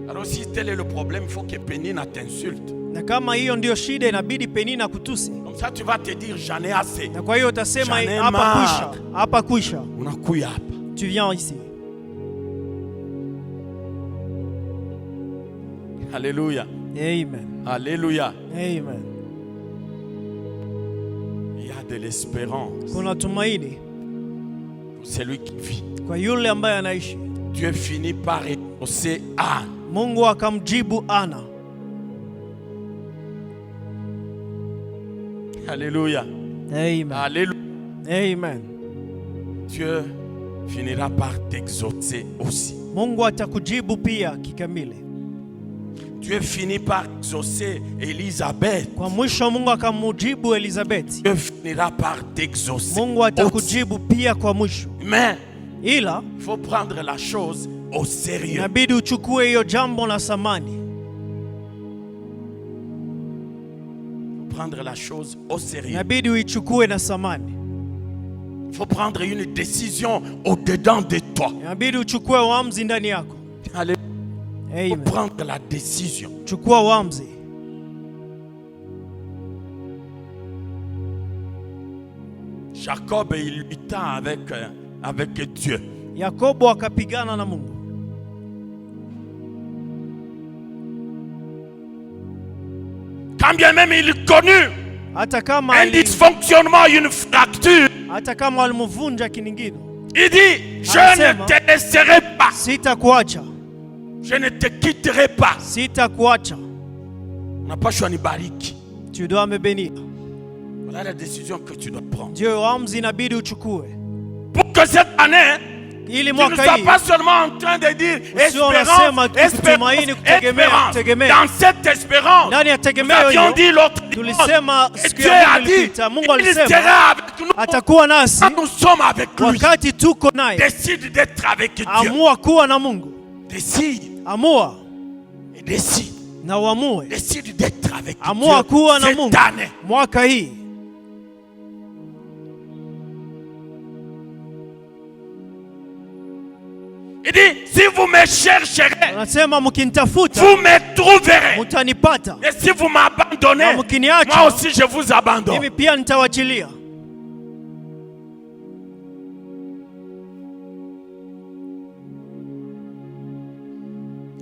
Alors si tel est le problème, il faut que Pénina t'insulte. Na kama hiyo ndio shida, inabidi Pénina kutusi. Comme ça tu vas te dire j'en ai assez. Na kwa hiyo utasema hapa kuisha. Unakuya hapa. Tu viens ici. Alléluia. Amen. Alléluia. Amen. Il y a de l'espérance. Kuna tumaini pour celui qui vit. Kwa yule ambaye anaishi. Dieu finit par exaucer Anne. Mungu akamjibu Ana. Alléluia. Amen. Alléluia. Amen. Dieu finira par t'exaucer aussi. Mungu atakujibu pia kikamili. Dieu finit par exaucer Elisabeth. Kwa mwisho Mungu akamujibu Elizabeth. Dieu finira par t'exaucer. Mungu atakujibu pia kwa mwisho. Mais ila il faut prendre la chose au sérieux. Inabidi uchukue hiyo jambo na thamani. Prendre la chose au sérieux. Inabidi uichukue na thamani. Il faut prendre une décision au-dedans de toi. Inabidi uchukue uamuzi ndani yako. Alléluia. Il faut Amen. prendre la décision. Chukua uamuzi. Jacob, il lutta avec Dieu. Yakobo akapigana na Mungu. Quand bien même il connut un dysfonctionnement, une fracture, hata kama walimvunja kiningino, il dit, je ne te laisserai pas. Sitakuacha. Je ne te quitterai pas. Sitakuacha. On n'a pas choisi de bariki. Tu dois me bénir. Voilà la décision que tu dois prendre. Ndio uamuzi inabidi uchukue. Pour que cette année, ili tu ne mwaka sois hii pas seulement en train de dire espérance, dans cette espérance, ndani ya nous tegemeo avions hiyo dit l'autre dimanche, tulisema et siku Dieu ya a Mungu dit, ilipita, Mungu il alisema sera avec nous atakuwa nasi quand nous sommes avec lui. wakati tuko naye. Décide d'être avec Dieu. Amua kuwa na Mungu. Décide. Amua Et décide. na uamue. Décide d'être avec Amua Dieu kuwa na cette Mungu année. mwaka hii. Il dit, si vous me chercherez, Anasema mkinitafuta vous me trouverez. mtanipata. Et si vous m'abandonnez, Na mkiniacha, moi aussi je vous abandonne. mimi pia nitawachilia.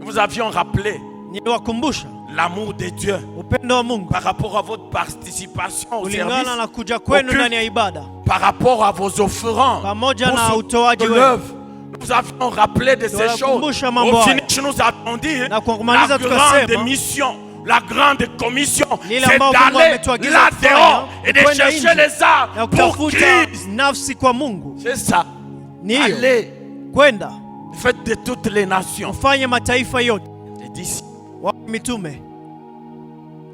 Nous avions rappelé Niliwakumbusha l'amour de Dieu upendo wa Mungu par rapport à votre participation au kulingana service, na kuja kwenu ndani ya ibada, par rapport à vos offrandes, pamoja pour na ce- utoaji de wenu. l'œuvre. Nous avions rappelé de ces choses. Tunakumbusha mambo Au haya. finish, nous avons dit Na la kwa kumaliza grande tukasema, mission, la grande commission, lile c'est ambalo Mungu d'aller ametuagiza là kufanya, dehors et de kwenda chercher nje les âmes na pour kutafuta Christ. nafsi kwa Mungu. C'est ça. Ni hiyo, Allez, kwenda faites de toutes les nations ufanye mataifa yote des disciples. wa mitume.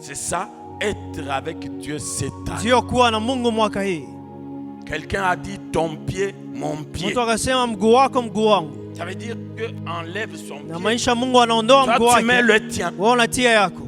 C'est ça, être avec Dieu cette année. Ndio kuwa na Mungu mwaka hii. Quelqu'un a dit ton pied, mon pied. Mtu akasema mguu wako mguu wangu. Ça veut dire que enlève son Na pied. maanisha Mungu anaondoa mguu Toi, tu mets wake, le tien. wewe unatia yako.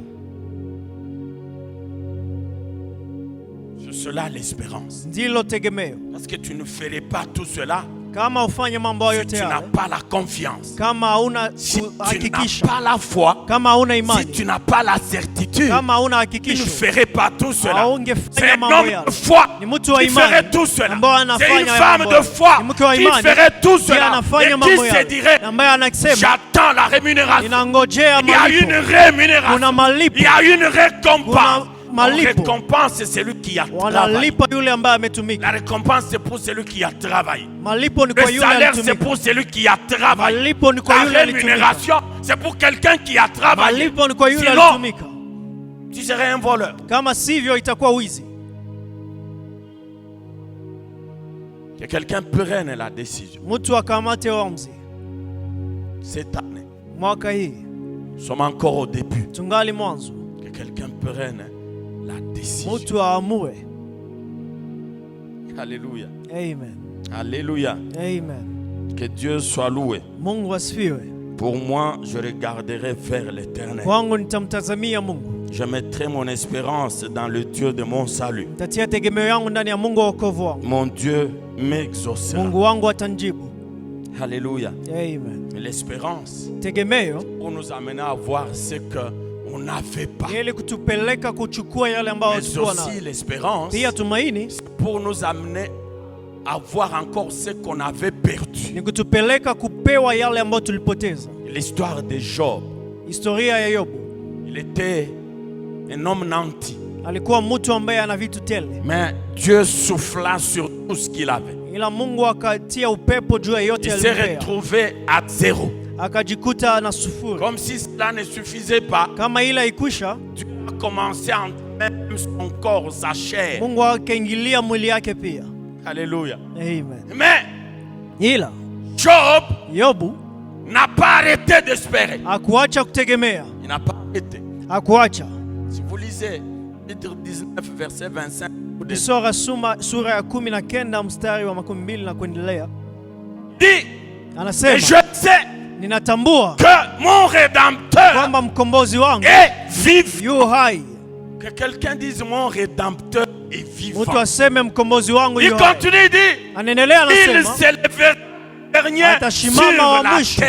C'est cela l'espérance. Ndilo tegemeo. Parce que tu ne ferais pas tout cela Kama ufanye mambo si yote tu n'as yale, pas la confiance. kama hauna Si tu n'as hakikisho, pas la foi, kama hauna si imani, tu n'as pas la certitude, kama hauna tu ne hakikisho, ferais pas tout cela. haungefanya C'est un mambo homme yale. de foi Ni mtu wa qui imani ferait tout cela. ambaye C'est une anafanya femme mambo de yale. foi Ni mke wa qui imani ferait tout ndiye cela. anafanya Et qui mambo se yale, dirait, ambaye anasema j'attends la rémunération. ninangojea Il y a une malipo. rémunération. Kuna malipo. Il y a une récompense. Kuna La malipo. récompense, c'est celui qui a travaillé. Wanalipa yule ambaye ametumika. La récompense, c'est pour celui qui a travaillé. Malipo ni kwa Le yule salaire, c'est alitumika. pour celui qui a travaillé. Malipo ni kwa La yule alitumika. rémunération, c'est pour quelqu'un qui a travaillé. Malipo ni kwa yule Sinon, alitumika. tu serais un voleur. Kama sivyo itakuwa wizi. Que quelqu'un prenne la décision. Mtu akamate uamuzi. Cette année, Mwaka hii nous sommes encore au début. tungali mwanzo. Que quelqu'un prenne la décision. Mtu aamue. Alléluia. Amen. Alléluia. Amen. Que Dieu soit loué. Mungu asifiwe. Pour moi, je regarderai vers l'éternel. Kwangu nitamtazamia Mungu. Je mettrai mon espérance dans le Dieu de mon salut. Nitatia tegemeo yangu ndani ya Mungu wa wokovu wangu. Mon Dieu m'exaucera. Mungu wangu atanijibu. Alléluia. Amen. L'espérance Tegemeo pour nous amener à voir ce qu'on n'avait pas. ili kutupeleka kuchukua yale ambayo Mais tulikuwa aussi nayo. l'espérance Pia tumaini pour nous amener à voir encore ce qu'on avait perdu. ni kutupeleka kupewa yale ambayo tulipoteza. L'histoire de Job. Historia ya Yobu. Il était un homme nanti. Alikuwa mtu ambaye ana vitu tele. Mais Dieu souffla sur tout ce qu'il avait. Ila Mungu akatia upepo juu ya yote Il s'est aliyopea. retrouvé à zéro. Akajikuta na sufuri. Comme si cela ne suffisait pas, Kama ila ikwisha, Dieu a commencé à entrer même son corps, sa chair. Mungu akaingilia mwili yake pia. Alléluia. Amen. Mais Ila Job Yobu n'a pas arrêté d'espérer. hakuacha kutegemea. Il n'a pas arrêté. Hakuacha. Si vous lisez chapitre 19, verset 25, vous dites, Sura sura ya 19 mstari wa 12 na kuendelea. dit, et Anasema, je sais ninatambua que mon Rédempteur kwamba mkombozi wangu est vif. yu hai. Que quelqu'un dise mon Rédempteur est vif. vivant. Mtu aseme mkombozi wangu Il continue, il dit, il s'élèvera atasimama wa mwisho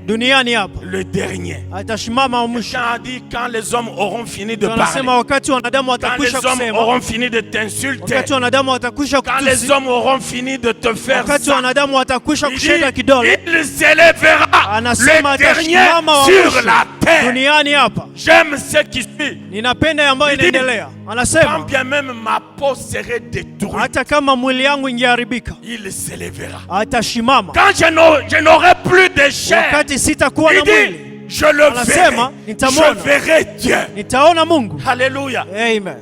duniani hapa. Le dernier. Atasimama wa mwisho. Quand a dit quand les hommes auront fini de parler. Anasema wakati wanadamu watakwisha kusema. Quand les hommes auront fini de t'insulter. Wakati wanadamu watakwisha kutusi. Quand les hommes auront fini de te faire ça. Wakati wanadamu watakwisha kushika kidole. Il s'élèvera le dernier sur la terre. Duniani hapa. J'aime ce qui suit. Ninapenda ambayo inaendelea. Anasema quand bien même ma peau serait détruite. Hata kama mwili yangu ingeharibika. Il s'élèvera. Atasimama. Quand je n'aurai plus de chair. Wakati sitakuwa na mwili. Je le verrai. Je verrai Dieu. Nitaona Mungu. Alléluia. Amen.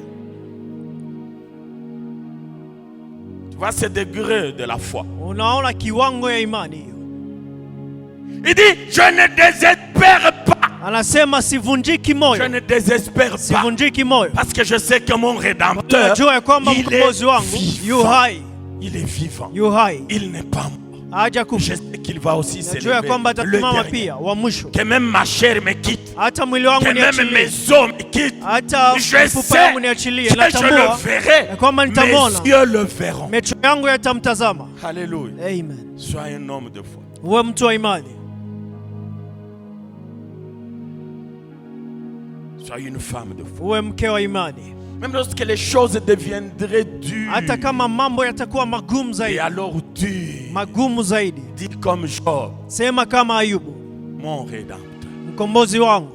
Tu vois ce degré de la foi. Unaona kiwango ya imani hiyo. Il dit je ne désespère pas. Anasema sivunjiki moyo. Je ne désespère pas. Sivunjiki moyo. Parce que je sais que mon rédempteur najua kwamba mkombozi wangu yu hai. Il est vivant. Yu hai. Il n'est pas mort. Je sais qu'il va aussi s'élever. Le dernier. Que même ma chair me quitte. Que même mes os me quittent. Je sais que je le verrai. Mes yeux le verront. Alléluia. Amen. Sois un homme de foi. Uwe mtu wa imani. Sois une femme de foi. Uwe mke wa imani. Même lorsque les choses deviendraient dures. Hata kama mambo yatakuwa magumu zaidi. Et alors dur. Magumu zaidi. Dis comme Job. Sema kama Ayubu. Mon rédempteur. Mkombozi wangu.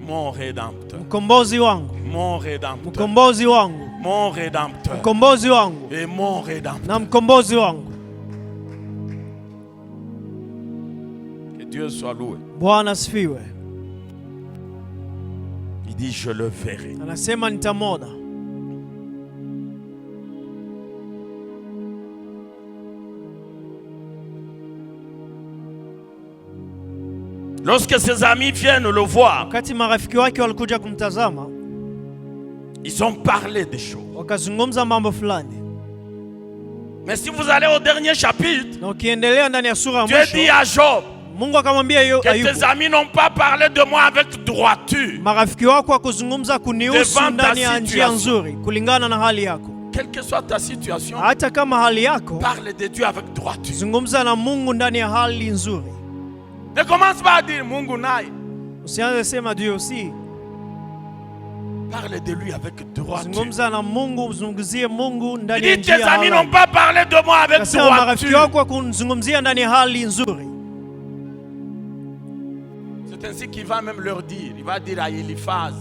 Mon rédempteur. Mkombozi wangu. Mon rédempteur. Mkombozi wangu. Mon rédempteur. Mkombozi wangu. Et mon rédempteur. Na mkombozi wangu. Que Dieu soit loué. Bwana asifiwe. Il dit je le verrai. Anasema nitamwona. Lorsque ses amis viennent le voir, wakati marafiki wake walikuja kumtazama, ils ont parlé des choses. Wakazungumza mambo fulani. Mais si vous allez au dernier chapitre, na ukiendelea ndani ya sura ya Dieu dit à Job, Mungu akamwambia Ayubu, tes amis n'ont pas parlé de moi avec droiture. Marafiki wako wakuzungumza kunihusu ndani ya njia nzuri kulingana na hali yako. Quelle que soit ta situation, hata kama hali yako, parle de Dieu avec droiture. Zungumza na Mungu ndani ya hali nzuri. Ne commence pas à dire Mungu naye. Usianze sema Dieu aussi. Parle de lui avec droiture. Zungumza na Mungu, zungumzie Mungu ndani ya njia. Tes amis n'ont pas parlé de moi avec droiture. Marafiki wako wakuzungumzia ndani ya hali nzuri. C'est ainsi qu'il va même leur dire. Il va dire à Eliphaz.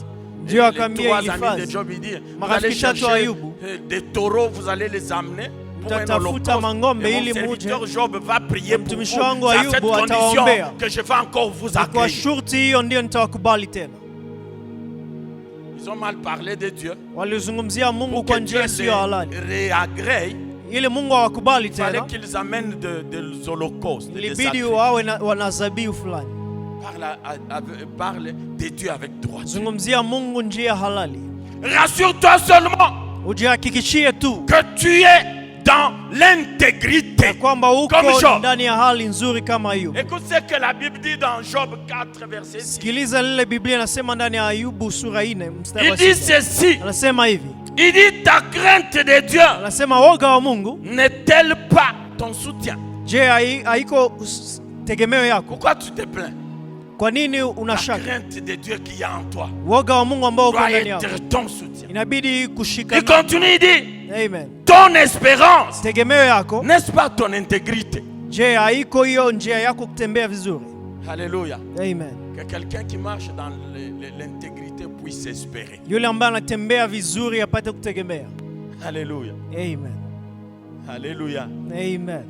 Dieu akamwambia Eliphaz. De Job, il dit, vous allez chercher des taureaux, vous allez les amener. Mtatafuta mangombe ili muje. Job va prier pour vous. Mtumishi wangu Ayubu atawaombea. Que je vais encore vous accueillir. Kwa shurti hiyo ndio nitawakubali tena. Ils ont mal parlé de Dieu. Walizungumzia Mungu kwa njia isiyo halali. Réagrée. Ili Mungu awakubali tena. Il fallait qu'ils amènent des holocaustes. Ilibidi wawe na zabihu fulani. Parle de Dieu avec droiture. Zungumzia Mungu njia halali. Rassure-toi seulement. Ujihakikishie tu que tu es dans l'intégrité. Kwamba uko ndani ya hali nzuri kama Ayubu. Écoute ce que la Bible dit dans Job 4 verset 6. Sikiliza lile Biblia inasema ndani ya Ayubu sura 4 mstari wa 6. Il dit ceci. Anasema hivi. Il dit ta crainte de Dieu. Anasema woga wa Mungu n'est-elle pas ton soutien? Je, haiko tegemeo yako? Pourquoi tu te plains? Kwa nini unashaka? La crainte de Dieu qui est en toi. Woga wa Mungu ambao uko ndani yako. Doit être ton soutien. Inabidi kushika. Il continue, il dit. Amen. Ton espérance. Tegemeo yako. N'est-ce pas ton intégrité? Je, haiko hiyo njia yako kutembea vizuri. Alléluia. Amen. Que quelqu'un qui marche dans l'intégrité puisse espérer. Yule ambaye anatembea vizuri apate kutegemea. Alléluia. Amen. Alléluia. Amen.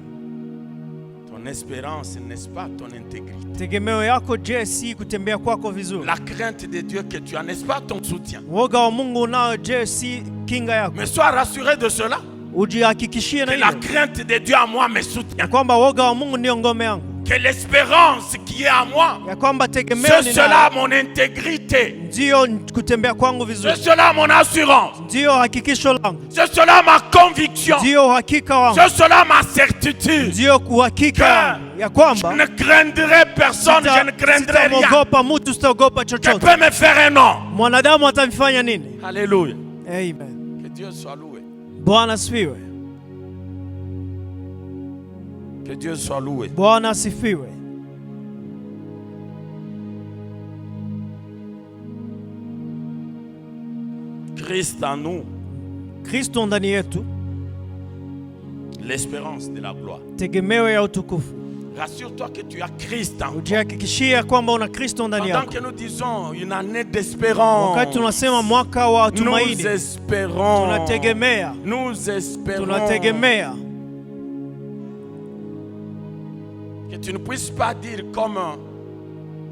Ton espérance, n'est-ce pas ton intégrité? Tegemeo yako je si kutembea kwako vizuri? La crainte de Dieu que tu as, n'est-ce pas ton soutien? Woga wa Mungu nao je si kinga yako? Mais sois rassuré de cela. Ujihakikishie na hilo. Que la crainte de Dieu à moi me soutient. Kwamba woga wa Mungu ndio ngome yangu. Que l'espérance qui est à moi, c'est cela mon intégrité. C'est cela mon assurance. C'est cela ma conviction. C'est cela ma certitude. Je ne craindrai personne, je ne craindrai rien. Je peux me faire un nom. Alléluia. Amen. Que Dieu soit loué. Bwana asifiwe. Que Dieu soit loué. Bwana asifiwe. Christ en nous. Kristo ndani yetu. L'espérance de la gloire. Tegemeo ya utukufu. Rassure-toi que tu as Christ en toi. Ujihakikishie kwamba una Kristo ndani yako. Pendant que nous disons une année d'espérance. Wakati tunasema mwaka wa tumaini. Nous espérons. Tunategemea. Nous espérons. Tunategemea. Que tu ne puisses pas dire comme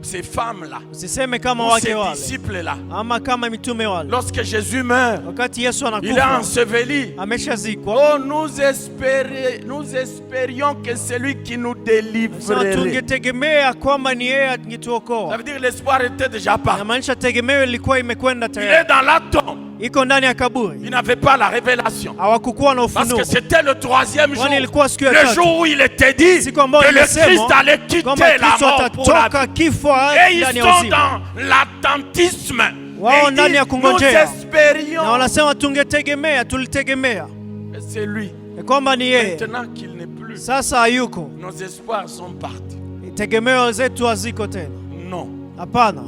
ces femmes-là, usiseme kama ou ces wake wale disciples-là. ama kama mitume wale. Lorsque Jésus meurt, wakati Yesu il est anakufa, enseveli. ameshazikwa. Oh, nous espérions que celui qui nous délivrerait. Tungetegemea kwamba ni yeye angetuokoa. Ça veut dire l'espoir était déjà parti. Inamaanisha tegemeo lilikuwa imekwenda Il tayari. est dans la tombe. Iko ndani ya kaburi. Il n'avait pas la révélation. Hawakukuwa na Parce ufunuo. que c'était le troisième jour. Le jour où il était dit que le Christ allait quitter la mort pour la vie. Et ils sont dans l'attentisme. Wao ndani ya kungojea. Nous espérions. Na wanasema tungetegemea, tulitegemea. C'est lui. Kwamba ni yeye. Maintenant qu'il n'est plus. Sasa hayuko. Nos espoirs sont partis. Tegemeo zetu haziko tena. Non. Hapana.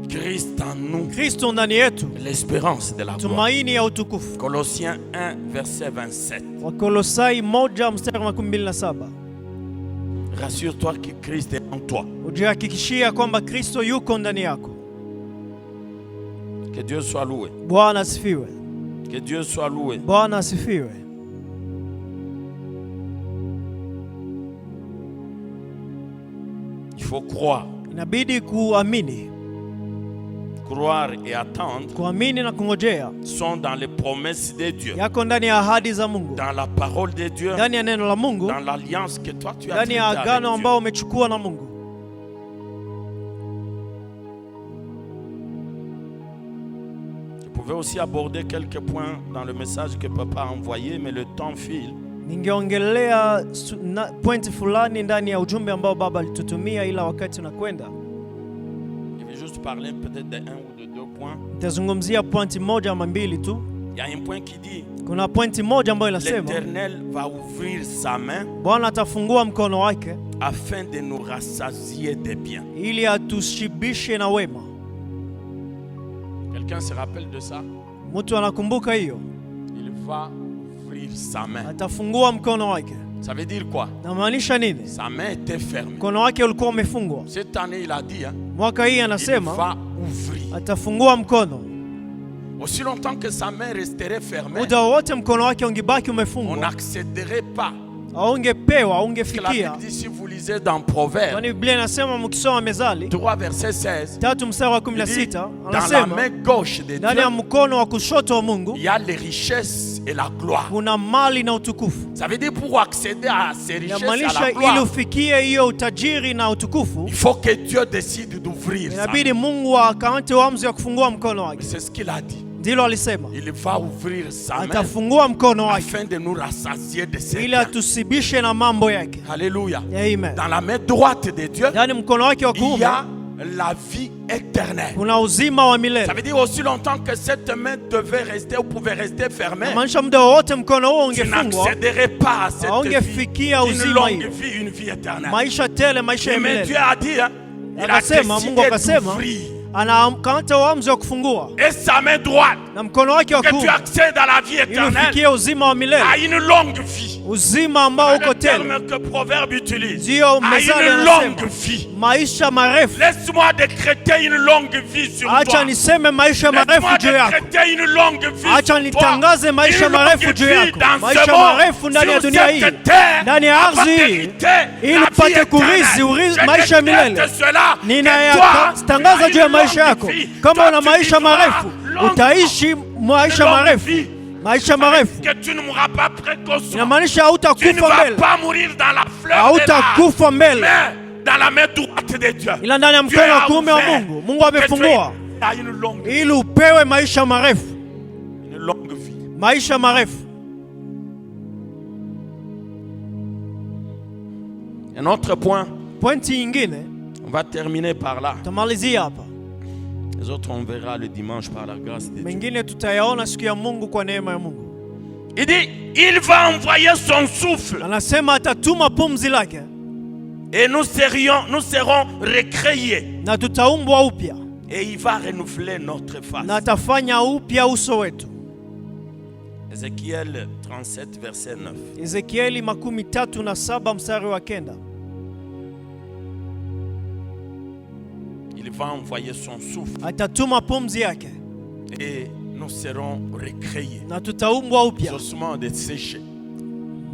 Christ en nous. Kristo ndani yetu. L'espérance de la gloire. Tumaini ya utukufu. Colossiens 1 verset 27. Wakolosai 1:27. Rassure-toi que Christ est en toi. Ujihakikishia kwamba Kristo yuko ndani yako. Que Dieu soit loué. Bwana asifiwe. Que Dieu soit loué. Bwana asifiwe. Il faut croire. Inabidi kuamini. Croire et attendre kuamini na kungojea sont dans les promesses de Dieu. Yako ndani ya ahadi za Mungu. Dans la parole de Dieu. Ndani ya neno la Mungu. Dans l'alliance que toi tu as ndani ya agano ambao umechukua na Mungu. Je pouvais aussi aborder quelques points dans le message que papa a envoyé, mais le temps file. Ningeongelea pointi fulani ndani ya ujumbe ambao baba alitutumia, ila wakati unakwenda. Je vais juste parler peut-être de un ou de deux points. Nitazungumzia pointi moja ama mbili tu. Il y a un point qui dit, kuna pointi moja ambayo inasema l'Éternel va ouvrir sa main. Bwana atafungua mkono wake afin de nous rassasier de bien. ili atushibishe na wema. Quelqu'un se rappelle de ça? Mtu anakumbuka hiyo? Il va ouvrir sa main. Atafungua mkono wake. Ça veut dire quoi? Namaanisha nini? Sa main était fermée. Mkono wake ulikuwa umefungwa. Cette année il a dit, hein, mwaka hii anasema il va ouvrir. Atafungua mkono. Aussi longtemps que sa main resterait fermée, muda wote mkono wake ungebaki on umefungwa, n'accéderait pas. Haungepewa, La haungefikia. Bible dit, si vous lisez dans Proverbes, Kwani Biblia inasema mkisoma Mezali 3 verset 16, 3:16 dans la anasema main gauche de ndani Dieu, ya mkono wa kushoto wa Mungu il y a les richesses et la gloire. kuna mali na utukufu. Ça veut dire pour accéder à ces richesses et à Inamaanisha la ili gloire, ufikie hiyo utajiri na utukufu, il faut que Dieu décide d'ouvrir sa main. inabidi Mungu akamate uamuzi wa kufungua mkono wake. C'est ce qu'il a dit. Ndilo alisema. Il va ouvrir sa main Atafungua mkono wake afin de nous rassasier de ses ili biens. atusibishe na mambo yake. Alléluia. Amen. Dans la main droite de Dieu, Ndani mkono wake wa il y kuume a la vie éternelle. kuna uzima wa Ça milele. veut dire aussi longtemps que cette main devait rester ou pouvait rester fermée, Inamaanisha muda wote mkono huo tu ungefungwa, n'accéderais pas à cette vie, haungefikia une uzima longue hiyo, vie, une vie éternelle. maisha tele, maisha ya Mais Dieu milele. a dit, hein, il a Akasema, Mungu décidé akasema d'ouvrir. anakamata uamuzi wa kufungua Et sa main droite, na mkono wake wa que tu kuume accèdes à la vie ili éternelle, ufikie uzima wa à milele, une longue vie. uzima ambao uko Le tele, terme que Proverbe utilise, ndio à Mezali une anasema longue vie. maisha marefu. Laisse-moi décréter une longue vie sur Acha toi. niseme maisha Laisse-moi marefu juu yako. décréter une longue vie Acha sur toi. nitangaze maisha Une marefu longue juu vie yako, dans maisha ce monde, marefu ndani ya sur dunia hii, cette terre, ndani ya afin ardhi hii, d'hériter ili la vie upate kurithi éternelle. maisha ya milele. Je décrète cela, que toi, Ninayatangaza juu ya une maisha longue yako. vie. Kama Toi, una tu maisha vivras marefu, longue- utaishi maisha une longue marefu, vie. maisha marefu. Que tu ne mourras pas précocement. Inamaanisha Tu ne hautakufa vas mbele, pas mourir dans la fleur de l'âge, hautakufa mbele, mais dans la main droite de Dieu. ila ndani ya Dieu mkono wa a kuume wa ouvert Mungu. Mungu que tu amefungua aies une longue vie. ili upewe maisha marefu, Une longue vie. maisha marefu. Un autre point, Pointi nyingine on va terminer par là. tamalizia hapa. Les Les autres, on verra le dimanche par la grâce de Dieu. Mengine tutayaona siku ya Mungu kwa neema ya Mungu. Il dit, il va envoyer son souffle. Anasema atatuma pumzi lake. Et nous serons recréés. Na tutaumbwa upya. Et il va renouveler notre face. Na atafanya upya uso wetu. Ézéchiel 37 verset 9. Ezekieli 37 mstari wa 9. Il va envoyer son souffle. Atatuma pumzi yake. Et nous serons recréés. Na tutaumbwa upya. Les ossements desséchés.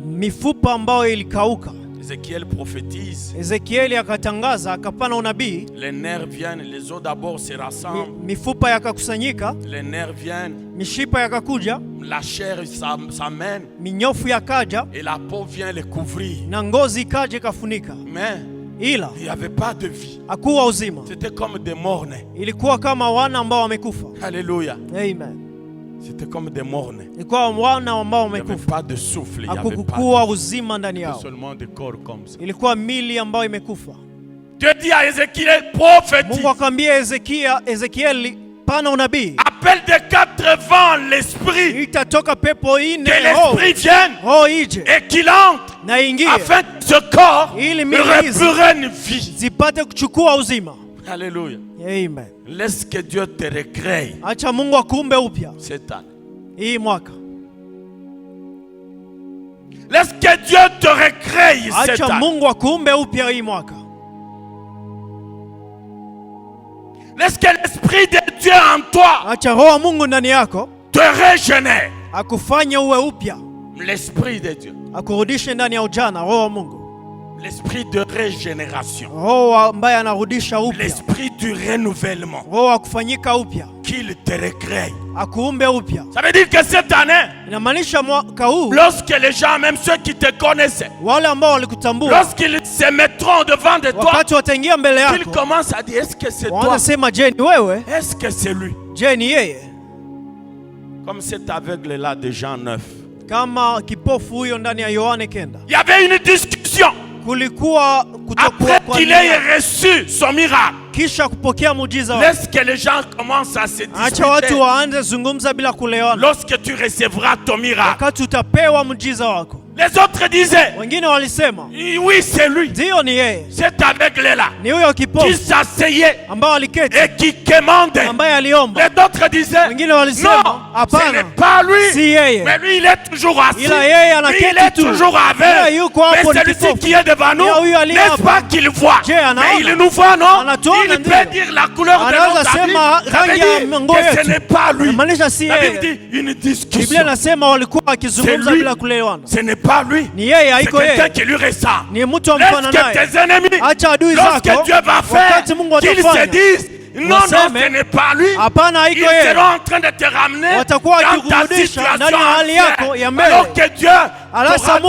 Mifupa ambayo ilikauka. Ézéchiel prophétise. Ezekieli akatangaza, akapana unabii. Les nerfs viennent, les os d'abord se rassemblent. Mifupa yakakusanyika. Les nerfs viennent. Mishipa yakakuja. La chair s'amène. Minyofu yakaja. Et la peau vient les couvrir. Na ngozi ikaje kafunika. Mais ila il n'y avait pas de vie. Hakuwa uzima. C'était comme des morts-nés. Ilikuwa kama wana ambao wamekufa. Alléluia. Amen. C'était comme des morts-nés. Ilikuwa wana ambao Il n'y avait wamekufa. pas de souffle, il n'y avait Hakukuwa uzima ndani pas yao. seulement des corps comme ça. Ilikuwa mili ambayo imekufa. Dieu dit à Ézéchiel, prophétise. Mungu akamwambia Ezekieli, pana unabii. Appelle des 4 vents l'esprit. Itatoka pepo ine. Que l'esprit vienne ije. et qu'il entre. Na ingie. Afin que ce corps reprenne vie. Zipate kuchukua uzima. Alléluia. Amen. Laisse que Dieu te recrée. Acha Mungu akuumbe upya. Cette année. Hii mwaka. Laisse que Dieu te recrée cette Acha année. Mungu akuumbe upya hii mwaka. Laisse que l'esprit de Dieu en toi. Acha roho Mungu ndani yako. Te régénère. Akufanye uwe upya. L'esprit de Dieu. Akurudishe ndani ya ujana roho Mungu. L'esprit de régénération. Roho ambaye anarudisha upya. L'esprit du renouvellement. Roho akufanyika upya. Qu'il te recrée. Akuumbe upya. Ça veut dire que cette année, inamaanisha mwaka huu, lorsque les gens, même ceux qui te connaissaient, wale ambao walikutambua, lorsqu'ils se mettront devant de toi, wakati wataingia mbele ils yako, commencent à dire, est-ce que c'est toi? wanasema je ni wewe? Est-ce que c'est lui? Je ni yeye? Comme cet aveugle-là de Jean 9. Kama kipofu huyo ndani ya Yohane 9. Il y avait une discussion. Kulikuwa kutokuwa après qu'il ait reçu son miracle. Kisha kupokea muujiza wake. Laisse que les gens commencent à se disputer. Acha watu waanze zungumza bila kuelewana. Lorsque tu recevras ton miracle. Wakati utapewa muujiza wako. Les autres disaient, wengine walisema, oui c'est lui. Ndio ni yeye. Cet aveugle-là. Ni huyo kipofu. Qui s'asseyait. Ambao aliketi. Et qui commandait. Ambaye aliomba. Les autres disaient, wengine walisema, non, ce n'est pas lui. Si yeye. Mais lui il est toujours assis. Ila yeye anaketi tu. Il est toujours aveugle. Mais celui-ci qui est devant nous, n'est-ce pas qu'il voit? Mais il nous voit, non? Il peut dire la couleur de notre habit. Ça veut dire que ce n'est pas lui. Ça veut dire une discussion. Ce n'est pas lui. C'est quelqu'un qui lui ressemble. Laisse que tes ennemis, lorsque Dieu va faire, qu'ils se disent, non, non, ce n'est pas lui. Ils seront en train de te ramener dans ta situation alors que Dieu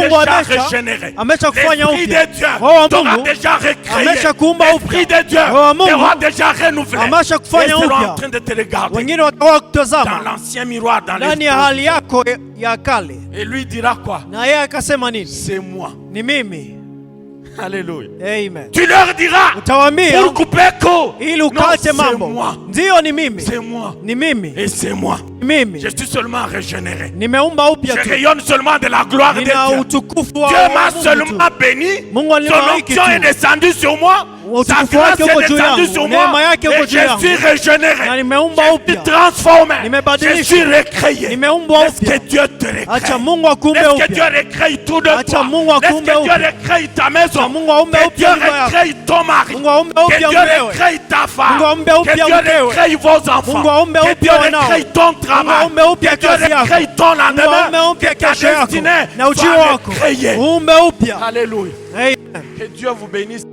t'aura déjà régénéré. L'esprit de Dieu t'aura déjà recréé. L'esprit de Dieu t'aura déjà renouvelé. Ils seront en train de te regarder dans l'ancien miroir, dans l'esprit. Et lui dira quoi? C'est moi. Alléluia. Amen. Tu leur diras pour couper court. Non, c'est moi. C'est moi. Et c'est moi. Je suis seulement régénéré. Je rayonne seulement de la gloire de Dieu. Dieu m'a seulement béni. Son onction est descendue sur moi. Sa grâce est descendue sur moi. Et je suis régénéré. Je suis transformé. Je suis recréé. Est-ce que Dieu te recrée? Est-ce que Dieu recrée tout de toi? Est-ce que Dieu recrée ta maison? Que Dieu recrée ton mari? Que Dieu recrée ta femme? Que Dieu recrée vos enfants? Que Dieu recrée ton travail? Que Dieu recrée ton lendemain? Que ta destinée soit recréée. Alléluia. Que Dieu vous bénisse.